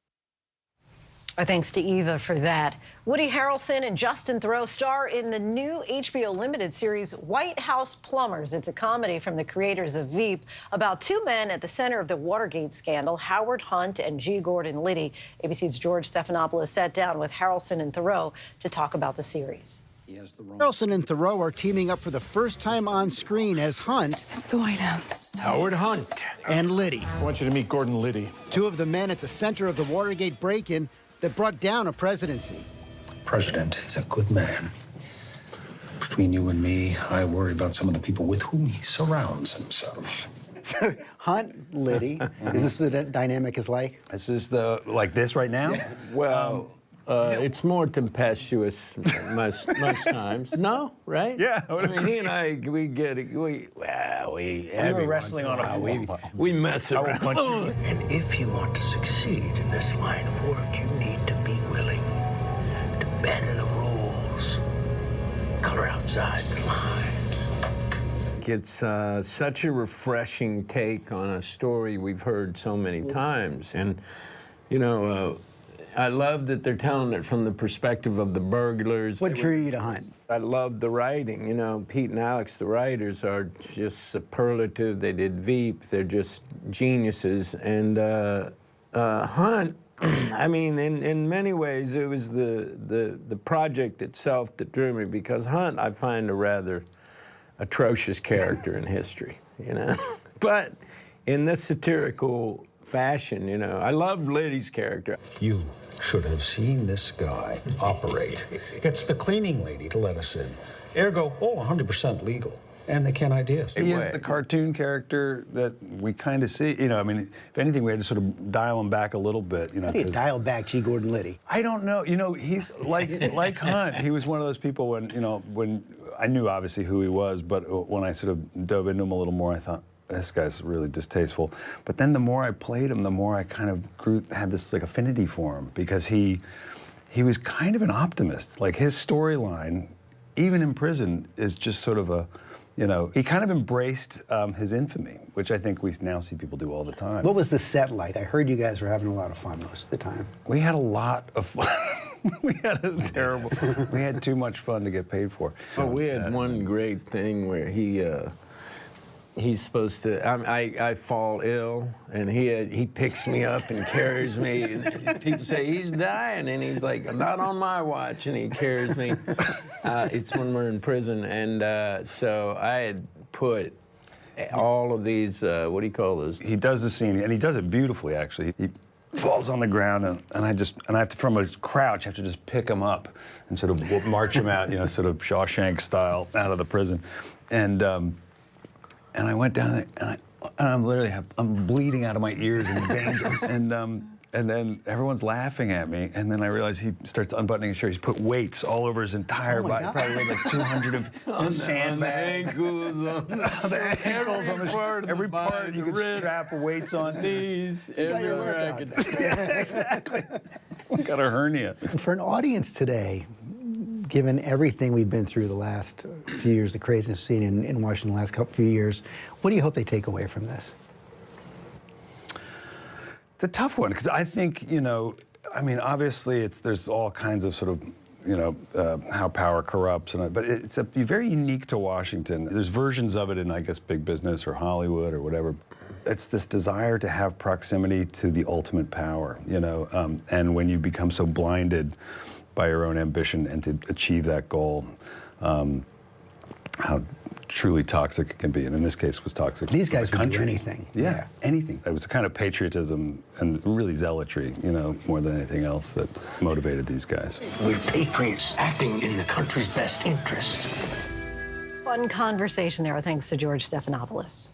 Speaker 2: Our thanks to Eva for that. Woody Harrelson and Justin Theroux star in the new HBO limited series White House Plumbers. It's a comedy from the creators of Veep about two men at the center of the Watergate scandal, Howard Hunt and G. Gordon Liddy. ABC's George Stephanopoulos sat down with Harrelson and Theroux to talk about the series.
Speaker 26: Harrelson and Theroux are teaming up for the first time on screen as Hunt.
Speaker 27: It's the White House.
Speaker 26: Howard Hunt. And Liddy.
Speaker 5: I want you to meet Gordon Liddy.
Speaker 26: Two of the men at the center of the Watergate break-in that brought down a presidency.
Speaker 28: President is a good man. Between you and me, I worry about some of the people with whom he surrounds himself.
Speaker 26: So, Hunt, Liddy, is this the dynamic is like?
Speaker 29: This is like this right now?
Speaker 26: Yeah.
Speaker 29: Well, it's more tempestuous most times. No, right? Yeah. I mean, he and I, we get it. We
Speaker 28: were wrestling on a floor.
Speaker 29: We mess around.
Speaker 28: And if you want to succeed in this line of work, you need to be willing to bend the rules, color outside the lines.
Speaker 29: It's such a refreshing take on a story we've heard so many times. And You know, I love that they're telling it from the perspective of the burglars.
Speaker 26: What drew you to Hunt?
Speaker 29: I love the writing. You know, Pete and Alex, the writers, are just superlative. They did Veep. They're just geniuses. And Hunt, I mean, in many ways, it was the project itself that drew me, because Hunt, I find, a rather atrocious character in history, you know? But in this satirical fashion, you know, I love Liddy's character.
Speaker 28: You should have seen this guy operate. Gets the cleaning lady to let us in. Ergo, 100% legal. And they can't ID us.
Speaker 3: He is the cartoon character that we kind of see. You know, I mean, if anything, we had to sort of dial him back a little bit. You know,
Speaker 26: How do you dial back G. Gordon Liddy?
Speaker 3: I don't know. You know, he's like Hunt. He was one of those people when I knew obviously who he was, but when I sort of dove into him a little more, I thought, this guy's really distasteful. But then the more I played him, the more I kind of had this like affinity for him, because he was kind of an optimist. Like his storyline, even in prison, is just sort of a, you know, he kind of embraced his infamy, which I think we now see people do all the time.
Speaker 26: What was the set like? I heard you guys were having a lot of fun most of the time.
Speaker 3: We had a lot of fun. We had too much fun to get paid for.
Speaker 29: Well, we had one great thing where he's supposed to, I fall ill, and he picks me up and carries me, and people say, he's dying, and he's like, not on my watch, and he carries me. It's when we're in prison, and so I had put all of these, what do you call those?
Speaker 3: He does the scene, and he does it beautifully, actually. He falls on the ground, and I have to, from a crouch, have to just pick him up and sort of march him out, you know, sort of Shawshank style, out of the prison. And I went down there, and I'm bleeding out of my ears and veins, and then everyone's laughing at me, and then I realize he starts unbuttoning his shirt. He's put weights all over his entire body, probably like 200 of sandbags.
Speaker 29: On the ankles,
Speaker 3: on the shoulder, every part you could strap weights on.
Speaker 29: Knees, everywhere I could.
Speaker 3: Exactly. Got a hernia.
Speaker 26: For an audience today, given everything we've been through the last few years, the craziness seen in Washington the last few years, what do you hope they take away from this?
Speaker 3: It's a tough one, because I think, you know, I mean, obviously there's all kinds of sort of, you know, how power corrupts, but it's very unique to Washington. There's versions of it in, I guess, big business or Hollywood or whatever. It's this desire to have proximity to the ultimate power, you know, and when you become so blinded by your own ambition and to achieve that goal, how truly toxic it can be, and in this case was toxic.
Speaker 26: These guys
Speaker 3: would
Speaker 26: do anything.
Speaker 3: Yeah, anything. It was a kind of patriotism and really zealotry, you know, more than anything else that motivated these guys.
Speaker 28: We're patriots acting in the country's best interest.
Speaker 2: Fun conversation there, thanks to George Stephanopoulos.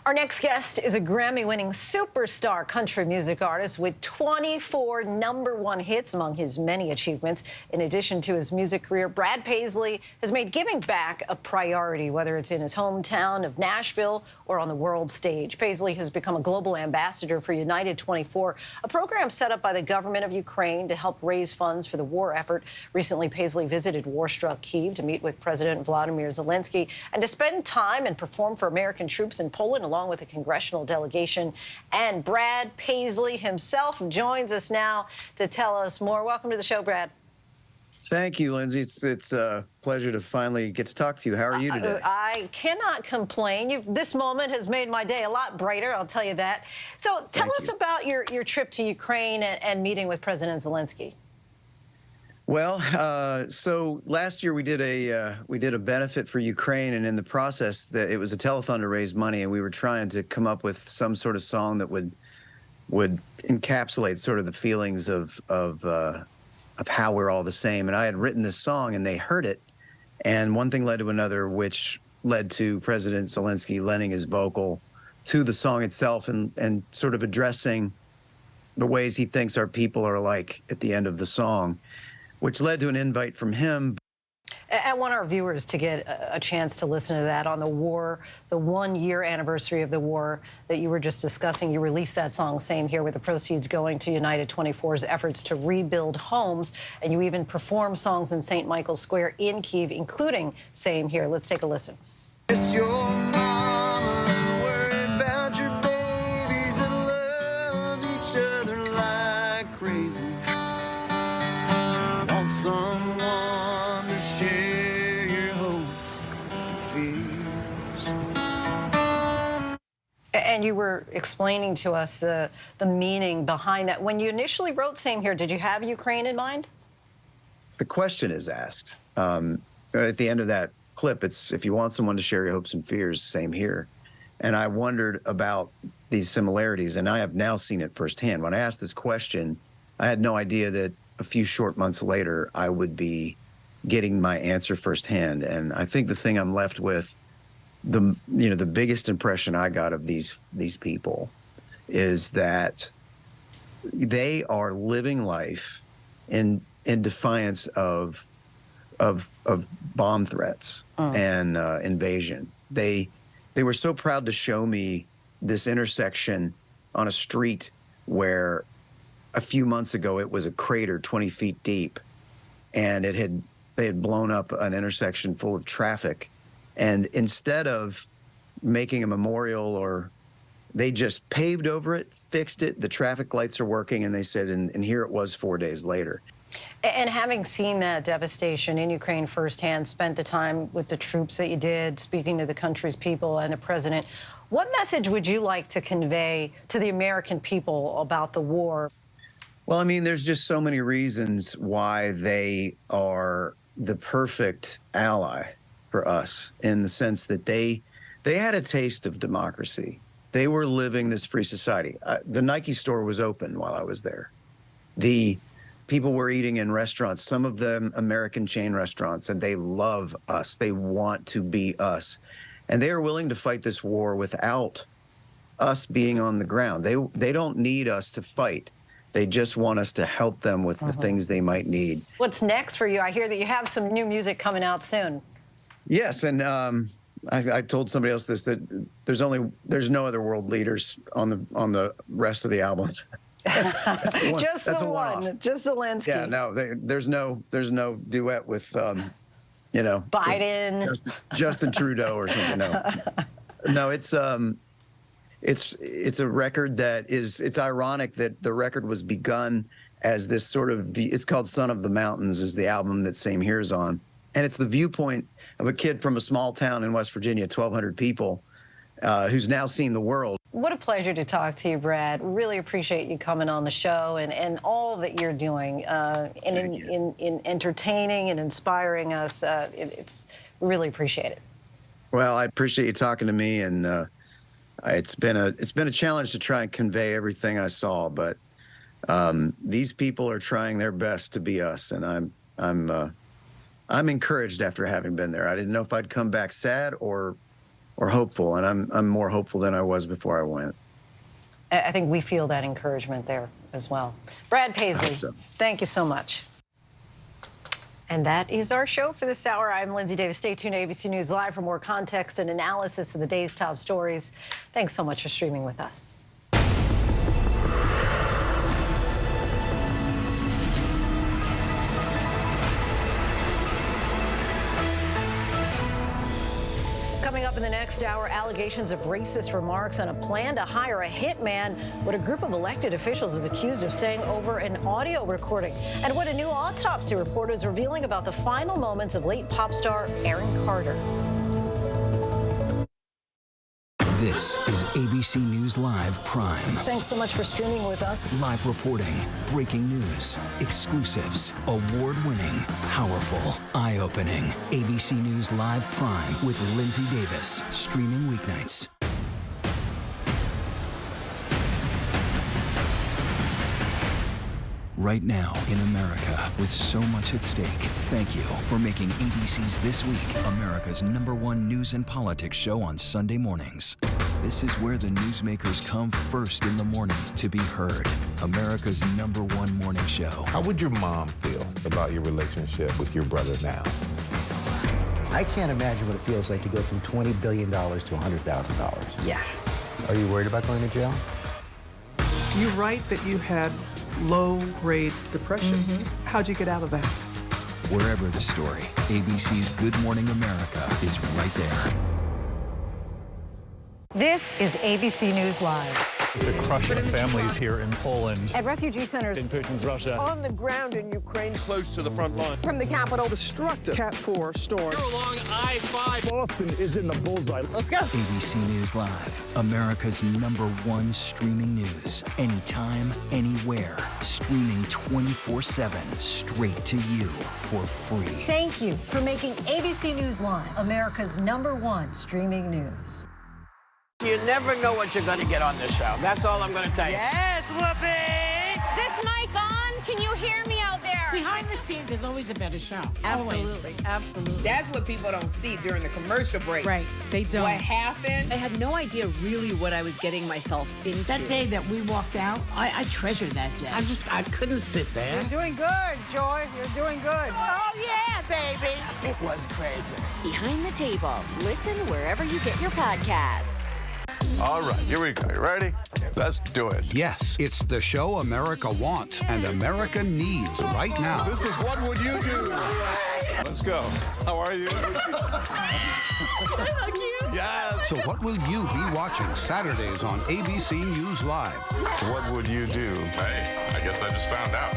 Speaker 2: Our next guest is a Grammy-winning superstar country music artist with 24 #1 hits among his many achievements. In addition to his music career, Brad Paisley has made giving back a priority, whether it's in his hometown of Nashville or on the world stage. Paisley has become a global ambassador for United 24, a program set up by the government of Ukraine to help raise funds for the war effort. Recently, Paisley visited war-struck Kyiv to meet with President Vladimir Zelensky and to spend time and perform for American troops in Poland, along with a congressional delegation. And Brad Paisley himself joins us now to tell us more. Welcome to the show, Brad.
Speaker 8: Thank you, Lindsay. It's a pleasure to finally get to talk to you. How are you today?
Speaker 2: I cannot complain. This moment has made my day a lot brighter, I'll tell you that. So tell us about your trip to Ukraine and meeting with President Zelensky.
Speaker 8: Well, so last year we did a benefit for Ukraine, and in the process, it was a telethon to raise money, and we were trying to come up with some sort of song that would encapsulate sort of the feelings of how we're all the same. And I had written this song, and they heard it, and one thing led to another, which led to President Zelensky lending his vocal to the song itself and sort of addressing the ways he thinks our people are like at the end of the song, which led to an invite from him.
Speaker 2: I want our viewers to get a chance to listen to that on the war, the 1-year anniversary of the war that you were just discussing. You released that song, Same Here, with the proceeds going to United 24's efforts to rebuild homes. And you even performed songs in St. Michael's Square in Kyiv, including Same Here. Let's take a listen.
Speaker 13: It's your mama worried about your babies that love each other like
Speaker 2: And you were explaining to us the meaning behind that. When you initially wrote Same Here, did you have Ukraine in mind?
Speaker 8: The question is asked. At the end of that clip, it's, if you want someone to share your hopes and fears, same here. And I wondered about these similarities, and I have now seen it firsthand. When I asked this question, I had no idea that a few short months later, I would be getting my answer firsthand. And I think the thing I'm left with, the biggest impression I got of these people is that they are living life in defiance of bomb threats and invasion. They were so proud to show me this intersection on a street where a few months ago it was a crater 20 feet deep, and they had blown up an intersection full of traffic. And instead of making a memorial, or they just paved over it, fixed it, the traffic lights are working, and they said, and here it was 4 days later.
Speaker 2: And having seen that devastation in Ukraine firsthand, spent the time with the troops that you did, speaking to the country's people and the president, what message would you like to convey to the American people about the war?
Speaker 8: Well, I mean, there's just so many reasons why they are the perfect ally for us, in the sense that they had a taste of democracy. They were living this free society. The Nike store was open while I was there. The people were eating in restaurants, some of them American chain restaurants, and they love us. They want to be us. And they are willing to fight this war without us being on the ground. They don't need us to fight. They just want us to help them with the things they might need.
Speaker 2: What's next for you? I hear that you have some new music coming out soon.
Speaker 8: Yes, and I told somebody else this, that there's no other world leaders on the rest of the album.
Speaker 2: Just the one, just Zelensky.
Speaker 8: Yeah, no, there's no duet with
Speaker 2: Biden,
Speaker 8: Justin Trudeau or something. No, it's a record that it's ironic that the record was begun as this sort of it's called Son of the Mountains, is the album that Same Here is on. And it's the viewpoint of a kid from a small town in West Virginia, 1,200 people, who's now seen the world.
Speaker 2: What a pleasure to talk to you, Brad. Really appreciate you coming on the show and all that you're doing in entertaining and inspiring us. Really appreciate it.
Speaker 8: Well, I appreciate you talking to me, and it's been a challenge to try and convey everything I saw, but these people are trying their best to be us, and I'm encouraged after having been there. I didn't know if I'd come back sad or hopeful, and I'm more hopeful than I was before I went.
Speaker 2: I think we feel that encouragement there as well. Brad Paisley, thank you so much. And that is our show for this hour. I'm Lindsay Davis. Stay tuned to ABC News Live for more context and analysis of the day's top stories. Thanks so much for streaming with us. Coming up in the next hour, allegations of racist remarks and a plan to hire a hitman, what a group of elected officials is accused of saying over an audio recording, and what a new autopsy report is revealing about the final moments of late pop star Aaron Carter.
Speaker 10: This is ABC News Live Prime.
Speaker 2: Thanks so much for streaming with us.
Speaker 10: Live reporting, breaking news, exclusives, award-winning, powerful, eye-opening. ABC News Live Prime with Lindsay Davis. Streaming weeknights. Right now in America, with so much at stake, thank you for making ABC's This Week America's #1 news and politics show on Sunday mornings. This is where the newsmakers come first in the morning to be heard. America's #1 morning show.
Speaker 11: How would your mom feel about your relationship with your brother now?
Speaker 26: I can't imagine what it feels like to go from $20 billion to $100,000.
Speaker 2: Yeah.
Speaker 26: Are you worried about going to jail?
Speaker 13: You write that you had low-grade depression. How'd you get out of that?
Speaker 10: Wherever the story, ABC's Good Morning America is right there.
Speaker 2: This is ABC News Live.
Speaker 7: The crush of families here in Poland.
Speaker 2: At refugee centers
Speaker 7: in Putin's Russia.
Speaker 9: On the ground in Ukraine,
Speaker 11: Close to the front line.
Speaker 9: from the capital.
Speaker 13: Destructive Cat 4 storm.
Speaker 9: Here along I-5.
Speaker 7: Boston is in the bullseye.
Speaker 9: Let's go.
Speaker 10: ABC News Live, America's #1 streaming news. Anytime, anywhere. Streaming 24/7, straight to you for free.
Speaker 2: Thank you for making ABC News Live America's #1 streaming news.
Speaker 16: You never know what you're going to get on this show. That's all I'm going to tell you.
Speaker 12: Yes, Whoopi! Is this mic on? Can you hear me out there?
Speaker 16: Behind the scenes is always a better show.
Speaker 12: Absolutely, absolutely.
Speaker 14: That's what people don't see during the commercial break.
Speaker 12: Right, they don't.
Speaker 14: What happened?
Speaker 12: I had no idea really what I was getting myself into.
Speaker 16: That day that we walked out, I treasure that day. I couldn't sit there.
Speaker 12: You're doing good, Joy. You're doing good.
Speaker 16: Oh, yeah, baby. It was crazy.
Speaker 12: Behind the Table. Listen wherever you get your podcasts.
Speaker 5: All right, here we go. You ready? Let's do it.
Speaker 18: Yes, it's the show America wants and America needs right now.
Speaker 5: This is What Would You Do? Let's go. How are you?
Speaker 18: Yeah. So what will you be watching Saturdays on ABC News Live?
Speaker 5: What would you do? Hey, I guess I just found out.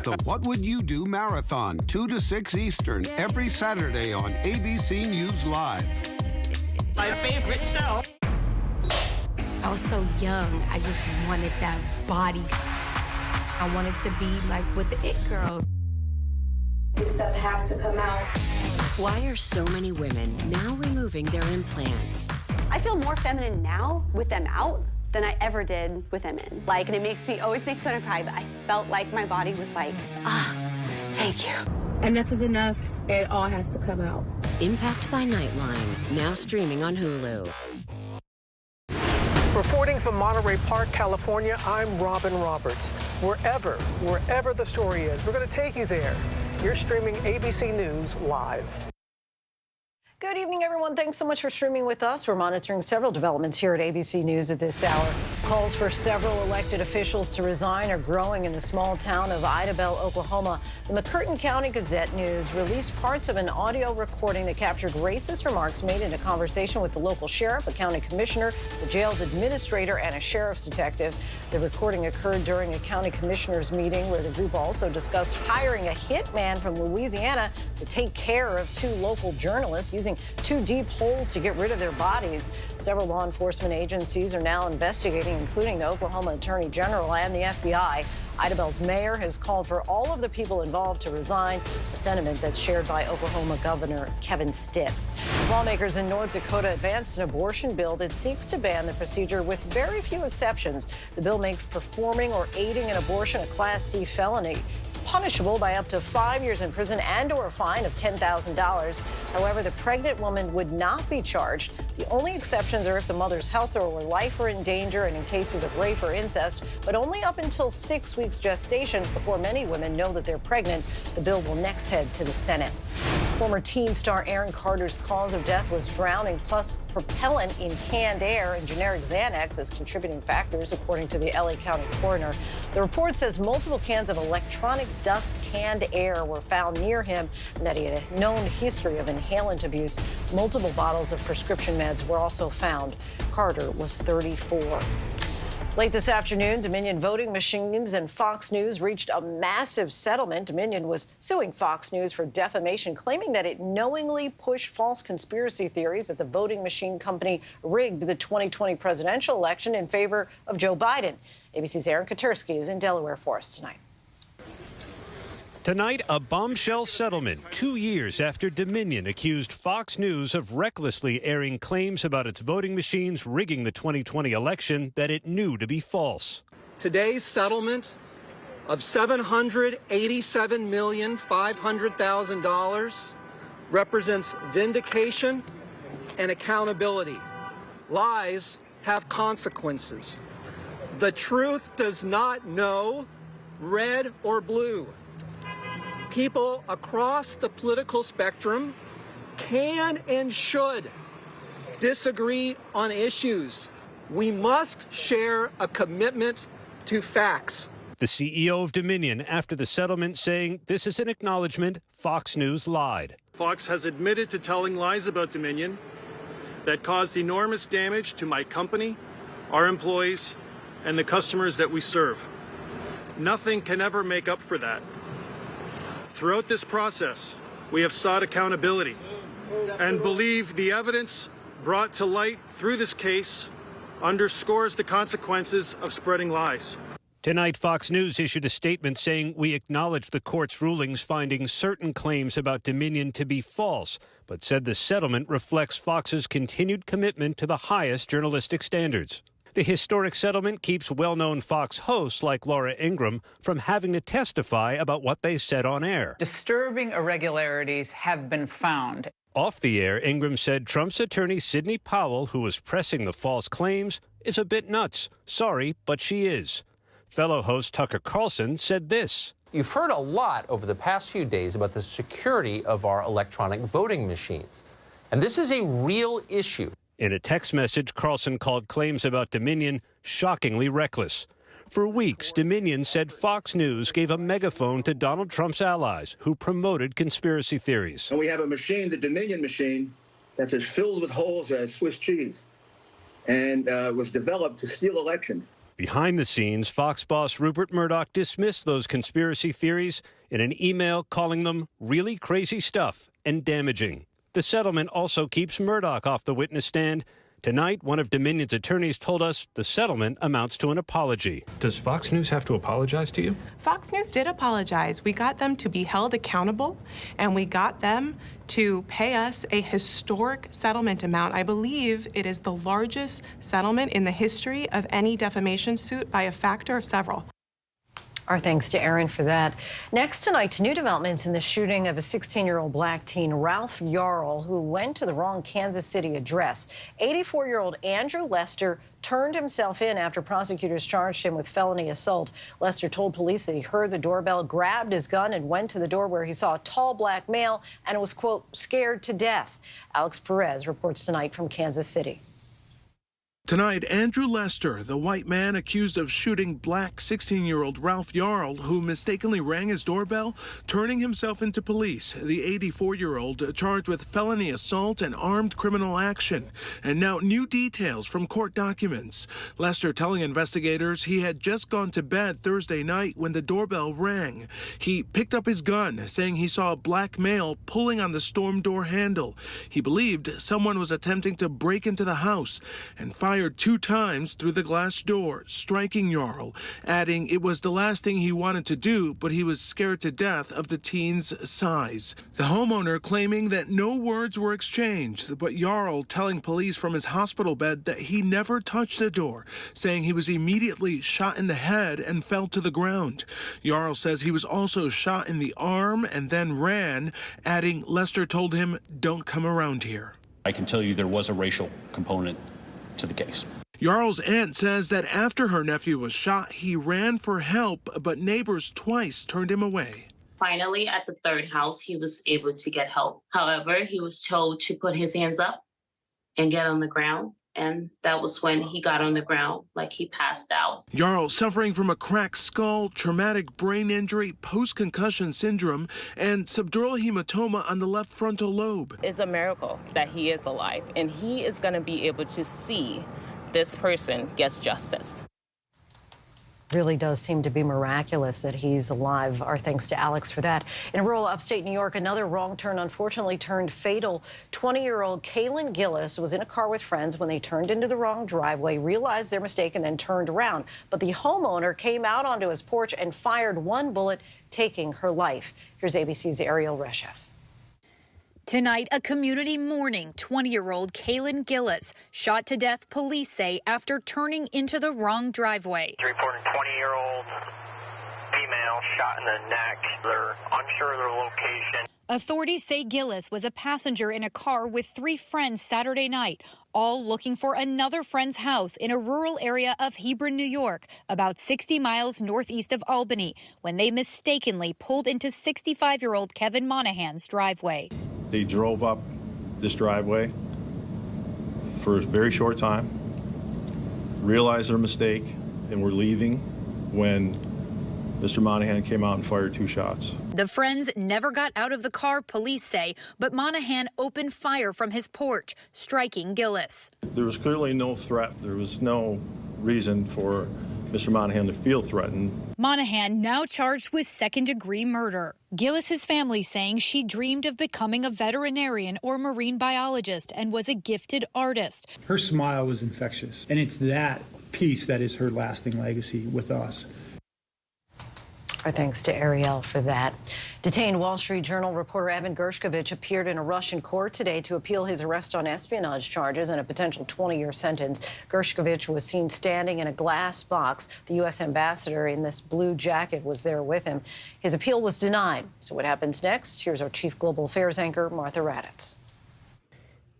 Speaker 18: The What Would You Do Marathon, 2 to 6 Eastern, every Saturday on ABC News Live.
Speaker 16: My favorite show.
Speaker 19: I was so young. I just wanted that body. I wanted to be like with the it girls.
Speaker 12: This stuff has to come out. Why are so many women now removing their implants?
Speaker 21: I feel more feminine now with them out than I ever did with them in. Like, and it always makes me want to cry, but I felt like my body was like, thank you.
Speaker 19: Enough is enough. It all has to come out.
Speaker 12: Impact by Nightline, now streaming on Hulu.
Speaker 13: Reporting from Monterey Park, California, I'm Robin Roberts. Wherever the story is, we're going to take you there. You're streaming ABC News Live.
Speaker 2: Good evening, everyone. Thanks so much for streaming with us. We're monitoring several developments here at ABC News at this hour. Calls for several elected officials to resign are growing in the small town of Idabel, Oklahoma. The McCurtain County Gazette News released parts of an audio recording that captured racist remarks made in a conversation with the local sheriff, a county commissioner, the jail's administrator, and a sheriff's detective. The recording occurred during a county commissioners meeting where the group also discussed hiring a hitman from Louisiana to take care of 2 local journalists using 2 deep holes to get rid of their bodies. Several law enforcement agencies are now investigating, including the Oklahoma Attorney General and the FBI. Idabel's mayor has called for all of the people involved to resign, a sentiment that's shared by Oklahoma Governor Kevin Stitt. Lawmakers in North Dakota advanced an abortion bill that seeks to ban the procedure with very few exceptions. The bill makes performing or aiding an abortion a Class C felony, punishable by up to 5 years in prison and/or a fine of $10,000. However, the pregnant woman would not be charged. The only exceptions are if the mother's health or life are in danger and in cases of rape or incest, but only up until 6 weeks gestation before many women know that they're pregnant. The bill will next head to the Senate. Former teen star Aaron Carter's cause of death was drowning plus propellant in canned air and generic Xanax as contributing factors, according to the LA County coroner. The report says multiple cans of electronic dust canned air were found near him and that he had a known history of inhalant abuse. Multiple bottles of prescription meds were also found. Carter was 34. Late this afternoon, Dominion Voting Machines and Fox News reached a massive settlement. Dominion was suing Fox News for defamation, claiming that it knowingly pushed false conspiracy theories that the voting machine company rigged the 2020 presidential election in favor of Joe Biden. ABC's Aaron Katersky is in Delaware for us tonight.
Speaker 22: Tonight, a bombshell settlement 2 years after Dominion accused Fox News of recklessly airing claims about its voting machines rigging the 2020 election that it knew to be false.
Speaker 13: Today's settlement of $787,500,000 represents vindication and accountability. Lies have consequences. The truth does not know red or blue. People across the political spectrum can and should disagree on issues. We must share a commitment to facts.
Speaker 22: The CEO of Dominion, after the settlement, saying this is an acknowledgement Fox News lied.
Speaker 27: Fox has admitted to telling lies about Dominion that caused enormous damage to my company
Speaker 1: our employees, and the customers that we serve. Nothing can ever make up for that. Throughout this process, we have sought accountability and believe the evidence brought to light through this case underscores the consequences of spreading lies.
Speaker 22: Tonight, Fox News issued a statement saying, "We acknowledge the court's rulings finding certain claims about Dominion to be false, but said the settlement reflects Fox's continued commitment to the highest journalistic standards." The historic settlement keeps well-known Fox hosts like Laura Ingraham from having to testify about what they said on air.
Speaker 4: Disturbing irregularities have been found.
Speaker 22: Off the air, Ingraham said Trump's attorney Sidney Powell, who was pressing the false claims, is a bit nuts. Sorry, but she is. Fellow host Tucker Carlson said this.
Speaker 6: You've heard a lot over the past few days about the security of our electronic voting machines. And this is a real issue.
Speaker 22: In a text message, Carlson called claims about Dominion shockingly reckless. For weeks, Dominion said Fox News gave a megaphone to Donald Trump's allies who promoted conspiracy theories.
Speaker 15: And we have a machine, the Dominion machine, that's as filled with holes as Swiss cheese and was developed to steal elections.
Speaker 22: Behind the scenes, Fox boss Rupert Murdoch dismissed those conspiracy theories in an email calling them really crazy stuff and damaging. The settlement also keeps Murdoch off the witness stand. Tonight, one of Dominion's attorneys told us the settlement amounts to an apology.
Speaker 17: Does Fox News have to apologize to you?
Speaker 23: Fox News did apologize. We got them to be held accountable, and we got them to pay us a historic settlement amount. I believe it is the largest settlement in the history of any defamation suit by a factor of several.
Speaker 2: Our thanks to Aaron for that. Next tonight, new developments in the shooting of a 16-year-old black teen, Ralph Yarl, who went to the wrong Kansas City address. 84-year-old Andrew Lester turned himself in after prosecutors charged him with felony assault. Lester told police that he heard the doorbell, grabbed his gun, and went to the door where he saw a tall black male and was, quote, scared to death. Alex Perez reports tonight from Kansas City.
Speaker 24: Tonight, Andrew Lester, the white man accused of shooting black 16-year-old Ralph Yarl, who mistakenly rang his doorbell, turning himself into police. The 84-year-old charged with felony assault and armed criminal action. And now new details from court documents. Lester telling investigators he had just gone to bed Thursday night when the doorbell rang. He picked up his gun, saying he saw a black male pulling on the storm door handle. He believed someone was attempting to break into the house and fired 2 times through the glass door, striking Yarl, adding it was the last thing he wanted to do, but he was scared to death of the teen's size. The homeowner claiming that no words were exchanged, but Yarl telling police from his hospital bed that he never touched the door, saying he was immediately shot in the head and fell to the ground. Yarl says he was also shot in the arm and then ran, adding Lester told him, "Don't come around here."
Speaker 25: I can tell you there was a racial component to the case.
Speaker 24: Yarl's aunt says that after her nephew was shot, he ran for help, but neighbors twice turned him away.
Speaker 27: Finally, at the 3rd house, he was able to get help. However, he was told to put his hands up and get on the ground. And that was when he got on the ground, like he passed out.
Speaker 24: Yarl suffering from a cracked skull, traumatic brain injury, post-concussion syndrome, and subdural hematoma on the left frontal lobe.
Speaker 30: It's a miracle that he is alive, and he is going to be able to see this person gets justice.
Speaker 2: Really does seem to be miraculous that he's alive. Our thanks to Alex for that. In rural upstate New York, another wrong turn unfortunately turned fatal. 20-year-old Kaylin Gillis was in a car with friends when they turned into the wrong driveway, realized their mistake, and then turned around. But the homeowner came out onto his porch and fired 1 bullet, taking her life. Here's ABC's Ariel Reshef.
Speaker 31: Tonight, a community mourning 20-year-old Kaylin Gillis shot to death, police say, after turning into the wrong driveway.
Speaker 32: Reporting 20-year-old female shot in the neck. They're unsure of their location.
Speaker 31: Authorities say Gillis was a passenger in a car with 3 friends Saturday night, all looking for another friend's house in a rural area of Hebron, New York, about 60 miles northeast of Albany, when they mistakenly pulled into 65-year-old Kevin Monahan's driveway.
Speaker 33: They drove up this driveway for a very short time, realized their mistake, and were leaving when Mr. Monahan came out and fired 2 shots.
Speaker 31: The friends never got out of the car, police say, but Monahan opened fire from his porch, striking Gillis.
Speaker 33: There was clearly no threat. There was no reason for Mr. Monahan to feel threatened.
Speaker 31: Monahan now charged with second-degree murder. Gillis's family saying she dreamed of becoming a veterinarian or marine biologist and was a gifted artist.
Speaker 3: Her smile was infectious, and it's that piece that is her lasting legacy with us.
Speaker 2: Our thanks to Ariel for that. Detained Wall Street Journal reporter Evan Gershkovich appeared in a Russian court today to appeal his arrest on espionage charges and a potential 20-year sentence. Gershkovich was seen standing in a glass box. The U.S. ambassador in this blue jacket was there with him. His appeal was denied. So what happens next? Here's our chief global affairs anchor, Martha Raddatz.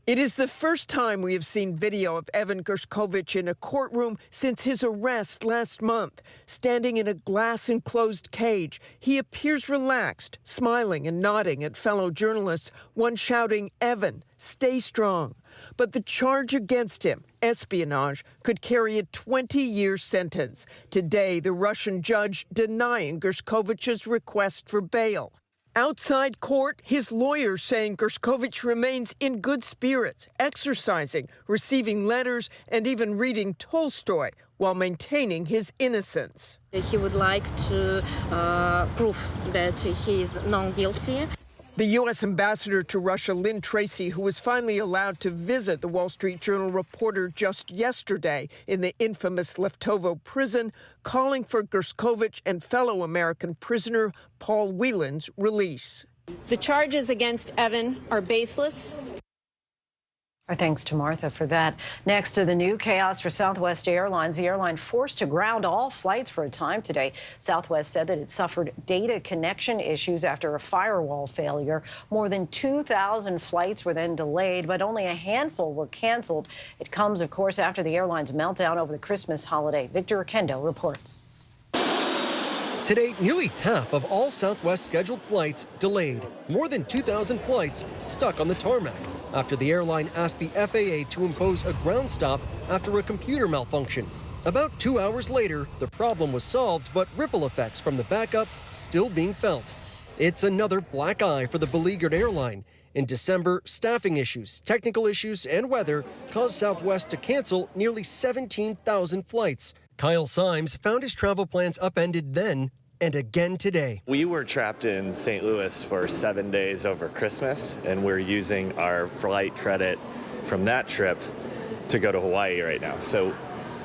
Speaker 5: It is the first time we have seen video of Evan Gershkovich in a courtroom since his arrest last month. Standing in a glass-enclosed cage, he appears relaxed, smiling and nodding at fellow journalists, one shouting, "Evan, stay strong." But the charge against him, espionage, could carry a 20-year sentence. Today, the Russian judge denying Gershkovich's request for bail. Outside court, his lawyer saying Gershkovich remains in good spirits, exercising, receiving letters, and even reading Tolstoy while maintaining his innocence.
Speaker 19: He would like to prove that he is non-guilty.
Speaker 5: The U.S. ambassador to Russia, Lynn Tracy, who was finally allowed to visit the Wall Street Journal reporter just yesterday in the infamous Leftovo prison, calling for Gershkovich and fellow American prisoner Paul Whelan's release.
Speaker 19: The charges against Evan are baseless.
Speaker 2: Our thanks to Martha for that. Next to the new chaos for Southwest Airlines, the airline forced to ground all flights for a time today. Southwest said that it suffered data connection issues after a firewall failure. More than 2,000 flights were then delayed, but only a handful were canceled. It comes, of course, after the airline's meltdown over the Christmas holiday. Victor Oquendo reports.
Speaker 7: Today, nearly half of all Southwest scheduled flights delayed. More than 2,000 flights stuck on the tarmac after the airline asked the FAA to impose a ground stop after a computer malfunction. About 2 hours later, the problem was solved, but ripple effects from the backup still being felt. It's another black eye for the beleaguered airline. In December, staffing issues, technical issues, and weather caused Southwest to cancel nearly 17,000 flights. Kyle Symes found his travel plans upended then and again today.
Speaker 8: We were trapped in St. Louis for 7 days over Christmas, and we're using our flight credit from that trip to go to Hawaii right now. So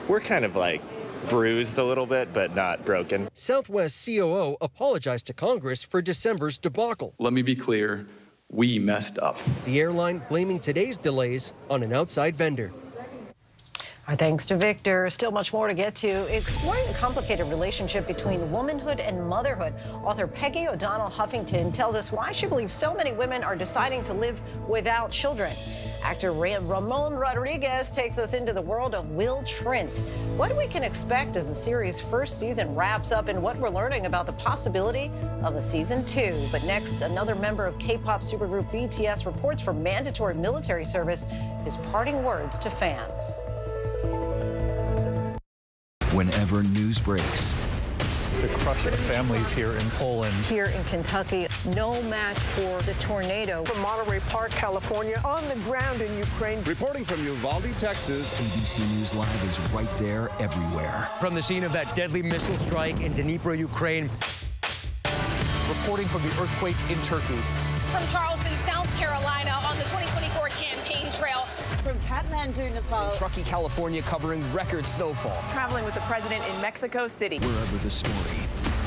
Speaker 8: we're kind of like bruised a little bit, but not broken.
Speaker 7: Southwest COO apologized to Congress for December's debacle.
Speaker 9: Let me be clear, we messed up.
Speaker 7: The airline blaming today's delays on an outside vendor.
Speaker 2: Our thanks to Victor. Still much more to get to. Exploring the complicated relationship between womanhood and motherhood. Author Peggy O'Donnell Huffington tells us why she believes so many women are deciding to live without children. Actor Ramon Rodriguez takes us into the world of Will Trent. What we can expect as the series' first season wraps up and what we're learning about the possibility of a season 2. But next, another member of K-pop supergroup BTS reports for mandatory military service. His parting words to fans.
Speaker 10: Whenever news breaks.
Speaker 11: The crushing families here in Poland.
Speaker 2: Here in Kentucky, no match for the tornado.
Speaker 13: From Monterey Park, California, on the ground in Ukraine.
Speaker 10: Reporting from Uvalde, Texas. ABC News Live is right there everywhere.
Speaker 14: From the scene of that deadly missile strike in Dnipro, Ukraine.
Speaker 11: Reporting from the earthquake in Turkey.
Speaker 18: From Charleston, South Carolina, on the 2024 campaign trail.
Speaker 20: From Kathmandu, Nepal.
Speaker 14: In Truckee, California, covering record snowfall.
Speaker 20: Traveling with the president in Mexico City.
Speaker 10: Wherever the story.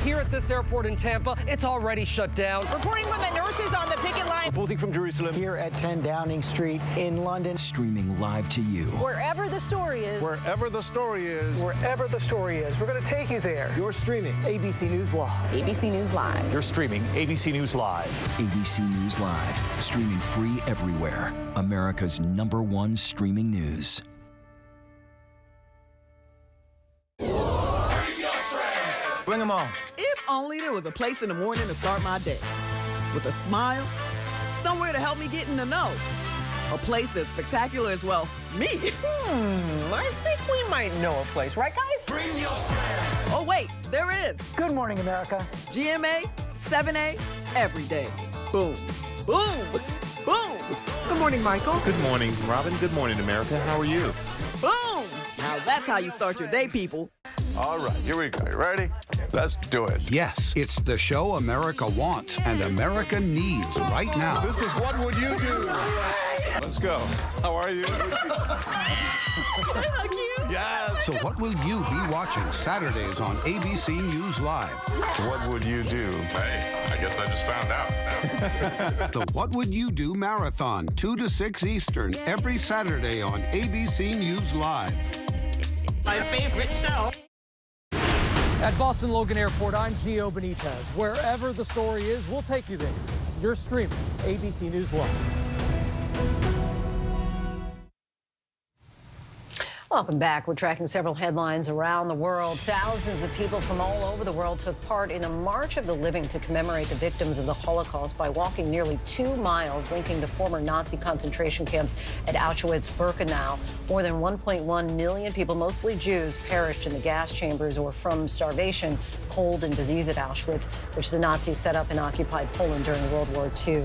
Speaker 14: Here at this airport in Tampa, it's already shut down.
Speaker 20: Reporting from the nurses on the picket line.
Speaker 11: Reporting from Jerusalem.
Speaker 26: Here at 10 Downing Street in London.
Speaker 10: Streaming live to you.
Speaker 2: Wherever the story is.
Speaker 10: Wherever the story is.
Speaker 13: Wherever the story is. We're going to take you there.
Speaker 14: You're streaming ABC News Live.
Speaker 20: ABC News Live.
Speaker 11: You're streaming ABC News Live.
Speaker 10: ABC News Live. Streaming free everywhere. America's #1 streaming news.
Speaker 26: Bring them on.
Speaker 28: If only there was a place in the morning to start my day. With a smile, somewhere to help me get in the know. A place as spectacular as, well, me. I think we might
Speaker 20: might know a place, right, guys?
Speaker 28: Bring your friends. Oh, wait, there is.
Speaker 26: Good morning, America.
Speaker 28: GMA, 7A, every day. Boom, boom, boom.
Speaker 13: Good morning, Michael.
Speaker 1: Good morning, Robin. Good morning, America. How are you?
Speaker 28: Boom! Now that's how you start your day, people.
Speaker 4: All right, here we go. You ready? Let's do it.
Speaker 6: Yes, it's the show America wants and America needs right now.
Speaker 4: This is What Would You Do? Let's go. How are you?
Speaker 6: Yes. So what will you be watching Saturdays on ABC News Live?
Speaker 4: What would you do?
Speaker 12: Hey, I guess I just found out.
Speaker 6: The What Would You Do Marathon, 2 to 6 Eastern, every Saturday on ABC News Live.
Speaker 28: My favorite show.
Speaker 14: At Boston Logan Airport, I'm Gio Benitez. Wherever the story is, we'll take you there. You're streaming ABC News Live.
Speaker 2: Welcome back. We're tracking several headlines around the world. Thousands of people from all over the world took part in the March of the Living to commemorate the victims of the Holocaust by walking nearly 2 miles, linking the former Nazi concentration camps at Auschwitz-Birkenau. More than 1.1 million people, mostly Jews, perished in the gas chambers or from starvation, cold, and disease at Auschwitz, which the Nazis set up in occupied Poland during World War II.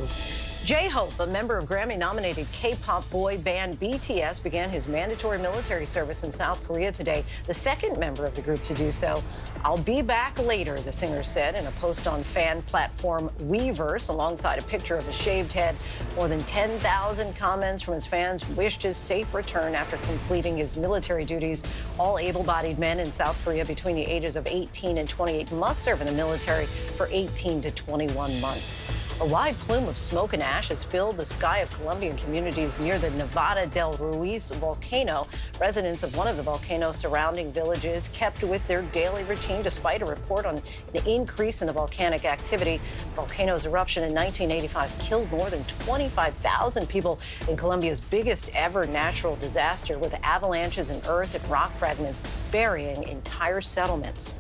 Speaker 2: J-Hope, a member of Grammy-nominated K-pop boy band BTS, began his mandatory military service in South Korea today, the second member of the group to do so. "I'll be back later," the singer said in a post on fan platform Weverse, alongside a picture of a shaved head. More than 10,000 comments from his fans wished his safe return after completing his military duties. All able-bodied men in South Korea between the ages of 18 and 28 must serve in the military for 18 to 21 months. A wide plume of smoke and ash has filled the sky of Colombian communities near the Nevada del Ruiz volcano. Residents of one of the volcano's surrounding villages kept with their daily routine despite a report on an increase in the volcanic activity. The volcano's eruption in 1985 killed more than 25,000 people in Colombia's biggest ever natural disaster, with avalanches and earth and rock fragments burying entire settlements.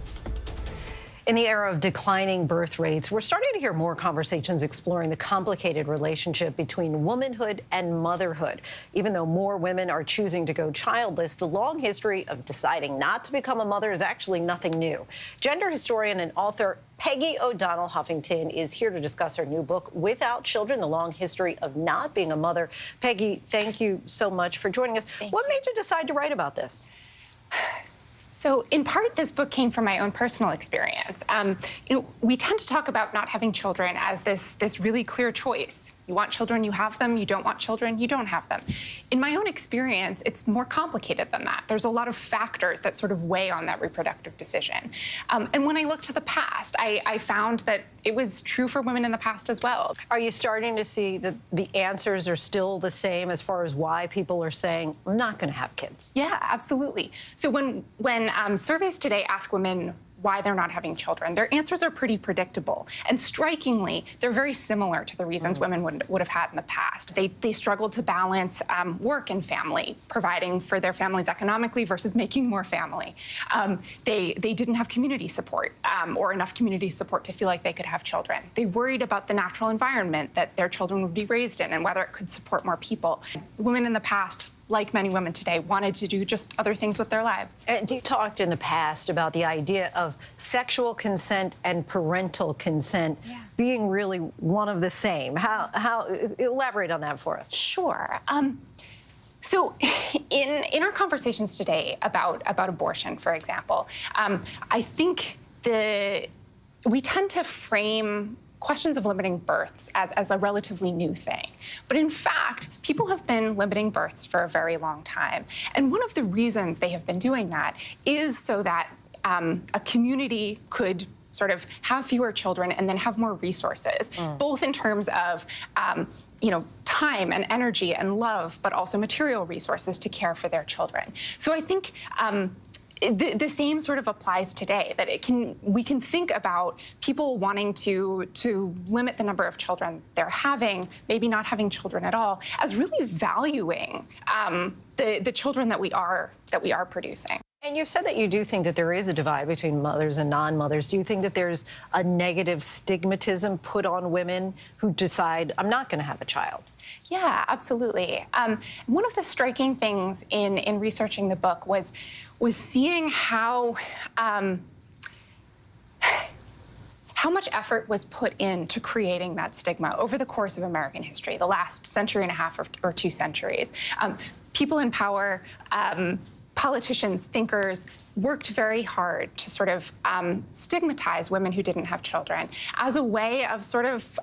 Speaker 2: In the era of declining birth rates, we're starting to hear more conversations exploring the complicated relationship between womanhood and motherhood. Even though more women are choosing to go childless, the long history of deciding not to become a mother is actually nothing new. Gender historian and author Peggy O'Donnell Huffington is here to discuss her new book, Without Children, The Long History of Not Being a Mother. Peggy, thank you so much for joining us. What made you decide to write about this?
Speaker 15: So in part, this book came from my own personal experience. We tend to talk about not having children as this really clear choice. You want children, you have them. You don't want children, you don't have them. In my own experience, it's more complicated than that. There's a lot of factors that sort of weigh on that reproductive decision. And when I look to the past, I found that it was true for women in the past as well.
Speaker 2: Are you starting to see that the answers are still the same as far as why people are saying, I'm not going to have kids?
Speaker 15: Yeah, absolutely. So when surveys today ask women why they're not having children, their answers are pretty predictable. And strikingly, they're very similar to the reasons women would have had in the past. They struggled to balance work and family, providing for their families economically versus making more family. They didn't have community support or enough community support to feel like they could have children. They worried about the natural environment that their children would be raised in and whether it could support more people. Women in the past, like many women today, wanted to do just other things with their lives.
Speaker 2: You talked in the past about the idea of sexual consent and parental consent being really one of the same. How elaborate on that for us?
Speaker 15: Sure. So in our conversations today about abortion, for example, I think we tend to frame questions of limiting births as a relatively new thing. But in fact, people have been limiting births for a very long time. And one of the reasons they have been doing that is so that a community could sort of have fewer children and then have more resources, both in terms of time and energy and love, but also material resources to care for their children. So I think the same sort of applies today, that we can think about people wanting to limit the number of children they're having, maybe not having children at all, as really valuing the children that we are producing.
Speaker 2: And you've said that you do think that there is a divide between mothers and non-mothers. Do you think that there's a negative stigmatism put on women who decide, I'm not going to have a child?
Speaker 15: Yeah, absolutely. One of the striking things in researching the book was seeing how much effort was put into creating that stigma over the course of American history, the last century and a half or 2 centuries. People in power, politicians, thinkers, worked very hard to sort of stigmatize women who didn't have children as a way of sort of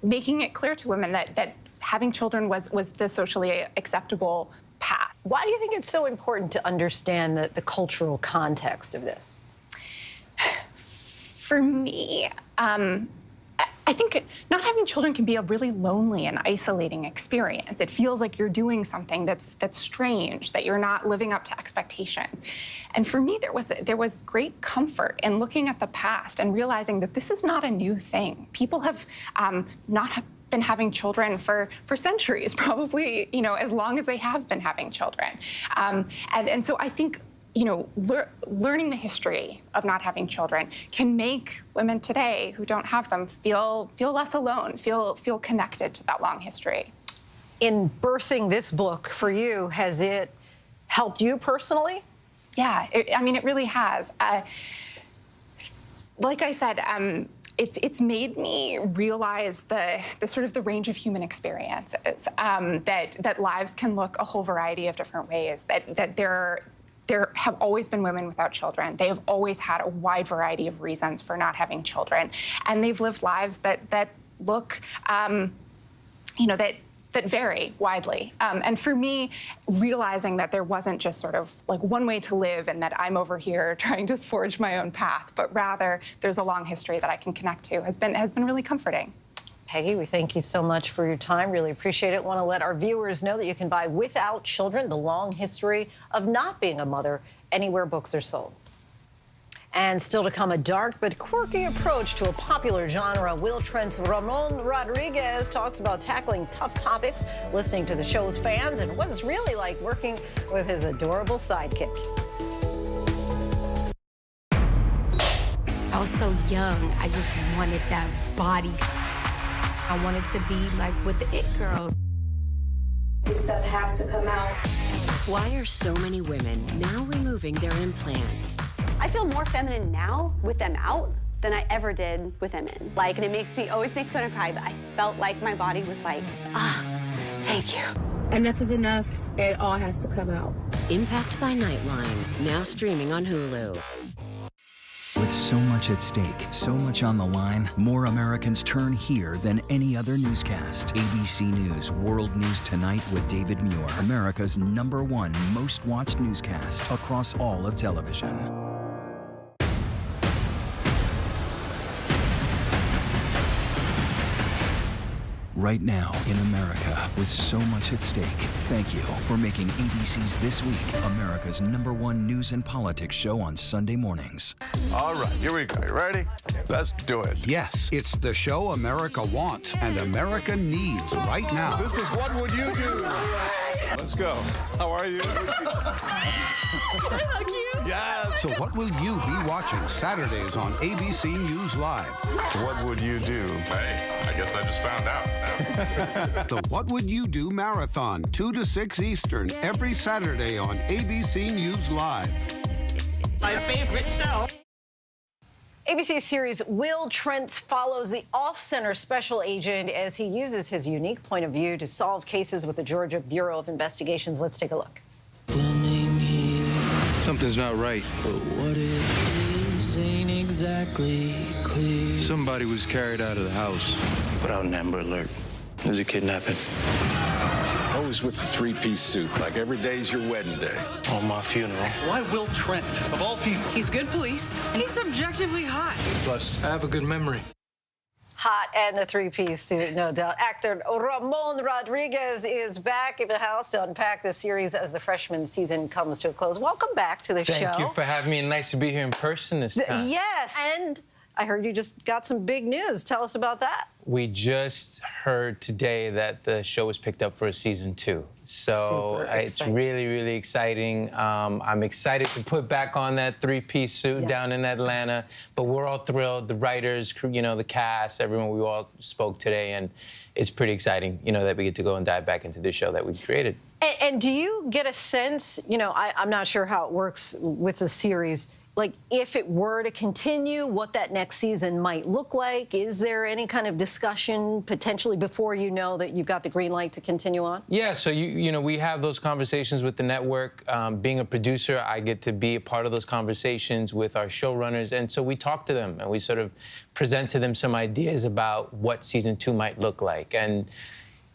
Speaker 15: making it clear to women that having children was the socially acceptable path.
Speaker 2: Why do you think it's so important to understand the cultural context of this?
Speaker 15: For me, I think not having children can be a really lonely and isolating experience. It feels like you're doing something that's strange, that you're not living up to expectations. And for me, there was great comfort in looking at the past and realizing that this is not a new thing. People have not been having children for centuries, probably, as long as they have been having children. And so I think, learning the history of not having children can make women today who don't have them feel less alone, feel connected to that long history.
Speaker 2: In birthing this book for you, has it helped you personally?
Speaker 15: Yeah, it really has. Like I said, it's made me realize the sort of the range of human experiences, that lives can look a whole variety of different ways, that there have always been women without children. They have always had a wide variety of reasons for not having children. And they've lived lives that look, that vary widely. And for me, realizing that there wasn't just sort of like one way to live and that I'm over here trying to forge my own path, but rather there's a long history that I can connect to has been really comforting.
Speaker 2: Peggy, we thank you so much for your time. Really appreciate it. Want to let our viewers know that you can buy Without Children, The Long History of Not Being a Mother, anywhere books are sold. And still to come, a dark but quirky approach to a popular genre. Will Trent's Ramon Rodriguez talks about tackling tough topics, listening to the show's fans, and what it's really like working with his adorable sidekick.
Speaker 19: I was so young, I just wanted that body. I wanted to be like with the it girls.
Speaker 16: This stuff has to come out.
Speaker 17: Why are so many women now removing their implants?
Speaker 21: I feel more feminine now with them out than I ever did with them in. And it always makes me want to cry, but I felt like my body was like, thank you.
Speaker 16: Enough is enough. It all has to come out.
Speaker 17: Impact by Nightline, now streaming on Hulu.
Speaker 10: With so much at stake, so much on the line, more Americans turn here than any other newscast. ABC News World News Tonight with David Muir, America's #1 most watched newscast across all of television. Right now in America, with so much at stake, thank you for making ABC's This Week America's #1 news and politics show on Sunday mornings.
Speaker 4: All right, here we go. You ready? Let's do it.
Speaker 6: Yes, it's the show America wants and America needs right now.
Speaker 4: This is What Would You Do? Let's go. How are you? Yes.
Speaker 6: So what will you be watching Saturdays on ABC News Live?
Speaker 4: What would you do?
Speaker 12: Hey, I guess I just found out.
Speaker 6: The What Would You Do Marathon, 2 to 6 Eastern, every Saturday on ABC News Live.
Speaker 17: My favorite show.
Speaker 2: ABC series Will Trent follows the off-center special agent as he uses his unique point of view to solve cases with the Georgia Bureau of Investigations. Let's take a look.
Speaker 22: Something's not right.
Speaker 23: But what it is ain't exactly clear.
Speaker 22: Somebody was carried out of the house.
Speaker 23: Put out an Amber Alert. There's a kidnapping.
Speaker 4: Always with the three-piece suit, like every day's your wedding day.
Speaker 23: On my funeral.
Speaker 22: Why Will Trent, of all people?
Speaker 20: He's good police, and he's objectively hot.
Speaker 22: Plus, I have a good memory.
Speaker 2: Hot and the three-piece suit, no doubt. Actor Ramon Rodriguez is back in the house to unpack the series as the freshman season comes to a close. Welcome back to the show.
Speaker 22: Thank you for having me. Nice to be here in person this time.
Speaker 2: Yes, and I heard you just got some big news. Tell us about that.
Speaker 22: We just heard today that the show was picked up for a season 2. So it's really, really exciting. I'm excited to put back on that 3-piece suit down in Atlanta. But we're all thrilled. The writers, you know, the cast, everyone, we all spoke today. And it's pretty exciting, you know, that we get to go and dive back into this show that we've created.
Speaker 2: And do you get a sense, you know, I'm not sure how it works with the series, like if it were to continue, what that next season might look like? Is there any kind of discussion potentially before you know that you've got the green light to continue on?
Speaker 22: Yeah, so you know, we have those conversations with the network. Being a producer, I get to be a part of those conversations with our showrunners, and so we talk to them and we sort of present to them some ideas about what season 2 might look like. And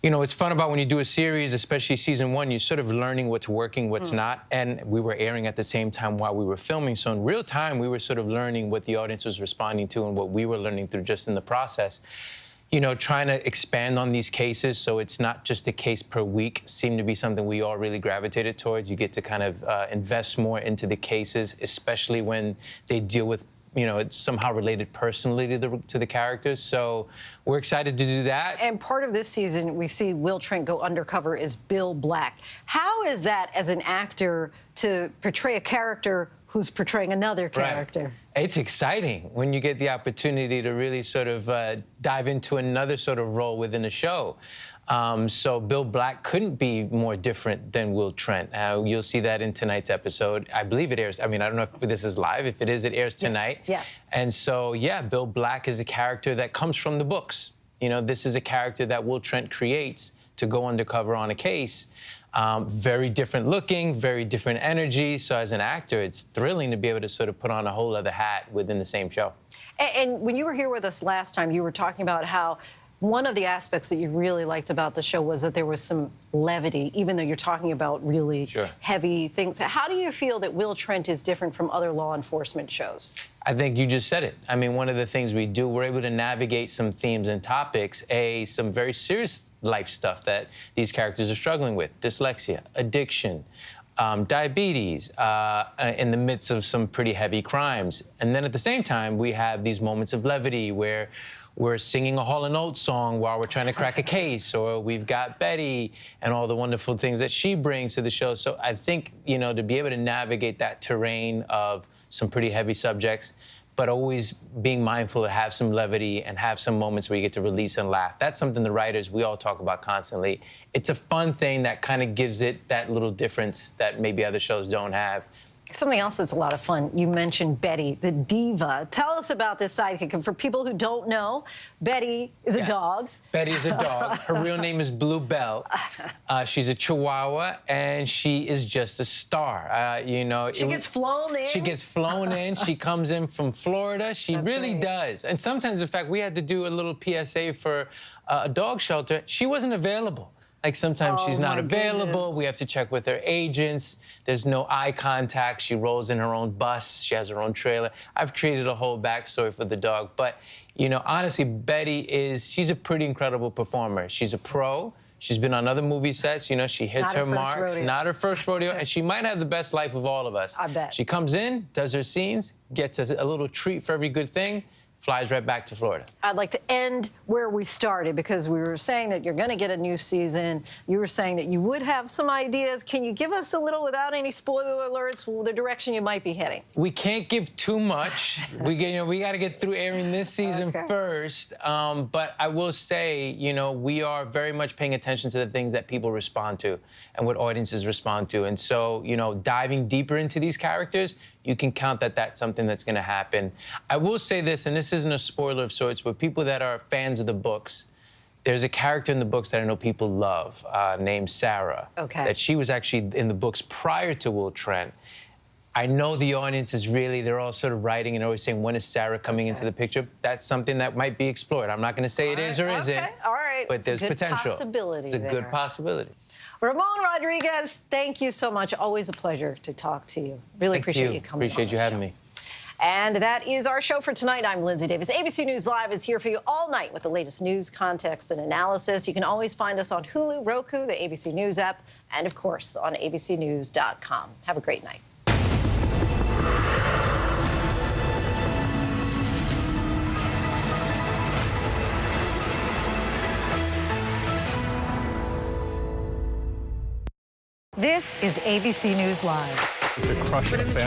Speaker 22: you know, it's fun about when you do a series, especially season 1, you're sort of learning what's working, what's not. And we were airing at the same time while we were filming. So in real time, we were sort of learning what the audience was responding to and what we were learning through just in the process. You know, trying to expand on these cases so it's not just a case per week seemed to be something we all really gravitated towards. You get to kind of invest more into the cases, especially when they deal with, you know, it's somehow related personally to the characters. So we're excited to do that.
Speaker 2: And part of this season, we see Will Trent go undercover as Bill Black. How is that as an actor to portray a character who's portraying another character?
Speaker 22: Right. It's exciting when you get the opportunity to really sort of dive into another sort of role within the show. So Bill Black couldn't be more different than Will Trent. You'll see that in tonight's episode. I believe it airs. I mean, I don't know if this is live. If it is, it airs tonight.
Speaker 2: Yes.
Speaker 22: And so, yeah, Bill Black is a character that comes from the books. You know, this is a character that Will Trent creates to go undercover on a case. Very different looking, very different energy. So as an actor, it's thrilling to be able to sort of put on a whole other hat within the same show.
Speaker 2: And when you were here with us last time, you were talking about how one of the aspects that you really liked about the show was that there was some levity, even though you're talking about really heavy things. How do you feel that Will Trent is different from other law enforcement shows?
Speaker 22: I think you just said it. I mean, one of the things we do, we're able to navigate some themes and topics, some very serious life stuff that these characters are struggling with: dyslexia, addiction, diabetes, in the midst of some pretty heavy crimes. And then at the same time, we have these moments of levity where we're singing a Hall & Oates song while we're trying to crack a case, or we've got Betty and all the wonderful things that she brings to the show. So I think, you know, to be able to navigate that terrain of some pretty heavy subjects, but always being mindful to have some levity and have some moments where you get to release and laugh. That's something the writers, we all talk about constantly. It's a fun thing that kind of gives it that little difference that maybe other shows don't have.
Speaker 2: Something else that's a lot of fun, you mentioned Betty, the diva. Tell us about this sidekick. And for people who don't know, Betty is a dog.
Speaker 22: Betty is a dog. Her real name is Bluebell. She's a Chihuahua, and she is just a star. You know,
Speaker 2: she gets flown in.
Speaker 22: She gets flown in. She comes in from Florida. She really does. And sometimes, in fact, we had to do a little PSA for a dog shelter. She wasn't available. Like, sometimes she's not available.
Speaker 2: Goodness.
Speaker 22: We have to check with her agents. There's no eye contact. She rolls in her own bus. She has her own trailer. I've created a whole backstory for the dog. But, you know, honestly, Betty she's a pretty incredible performer. She's a pro. She's been on other movie sets. You know, she hits her marks. Not her first rodeo. And she might have the best life of all of us.
Speaker 2: I bet.
Speaker 22: She comes in, does her scenes, gets a little treat for every good thing, flies right back to Florida.
Speaker 2: I'd like to end where we started, because we were saying that you're going to get a new season. You were saying that you would have some ideas. Can you give us a little, without any spoiler alerts, the direction you might be heading?
Speaker 22: We can't give too much. We got to get through airing this season first. But I will say, you know, we are very much paying attention to the things that people respond to and what audiences respond to. And so, you know, diving deeper into these characters, you can count that that's something that's going to happen. I will say this, and this isn't a spoiler of sorts, but people that are fans of the books, there's a character in the books that I know people love named Sarah.
Speaker 2: Okay.
Speaker 22: That she was actually in the books prior to Will Trent. I know the audience is really, they're all sort of writing and always saying, when is Sarah coming into the picture? That's something that might be explored. I'm not going to say it is or isn't.
Speaker 2: All right.
Speaker 22: But there's potential.
Speaker 2: It's
Speaker 22: a good possibility.
Speaker 2: Ramon Rodriguez, thank you so much. Always a pleasure to talk to you. Really appreciate you coming.
Speaker 22: Appreciate you having me.
Speaker 2: And that is our show for tonight. I'm Lindsay Davis. ABC News Live is here for you all night with the latest news, context, and analysis. You can always find us on Hulu, Roku, the ABC News app, and, of course, on abcnews.com. Have a great night. This is ABC News Live.
Speaker 12: The crush of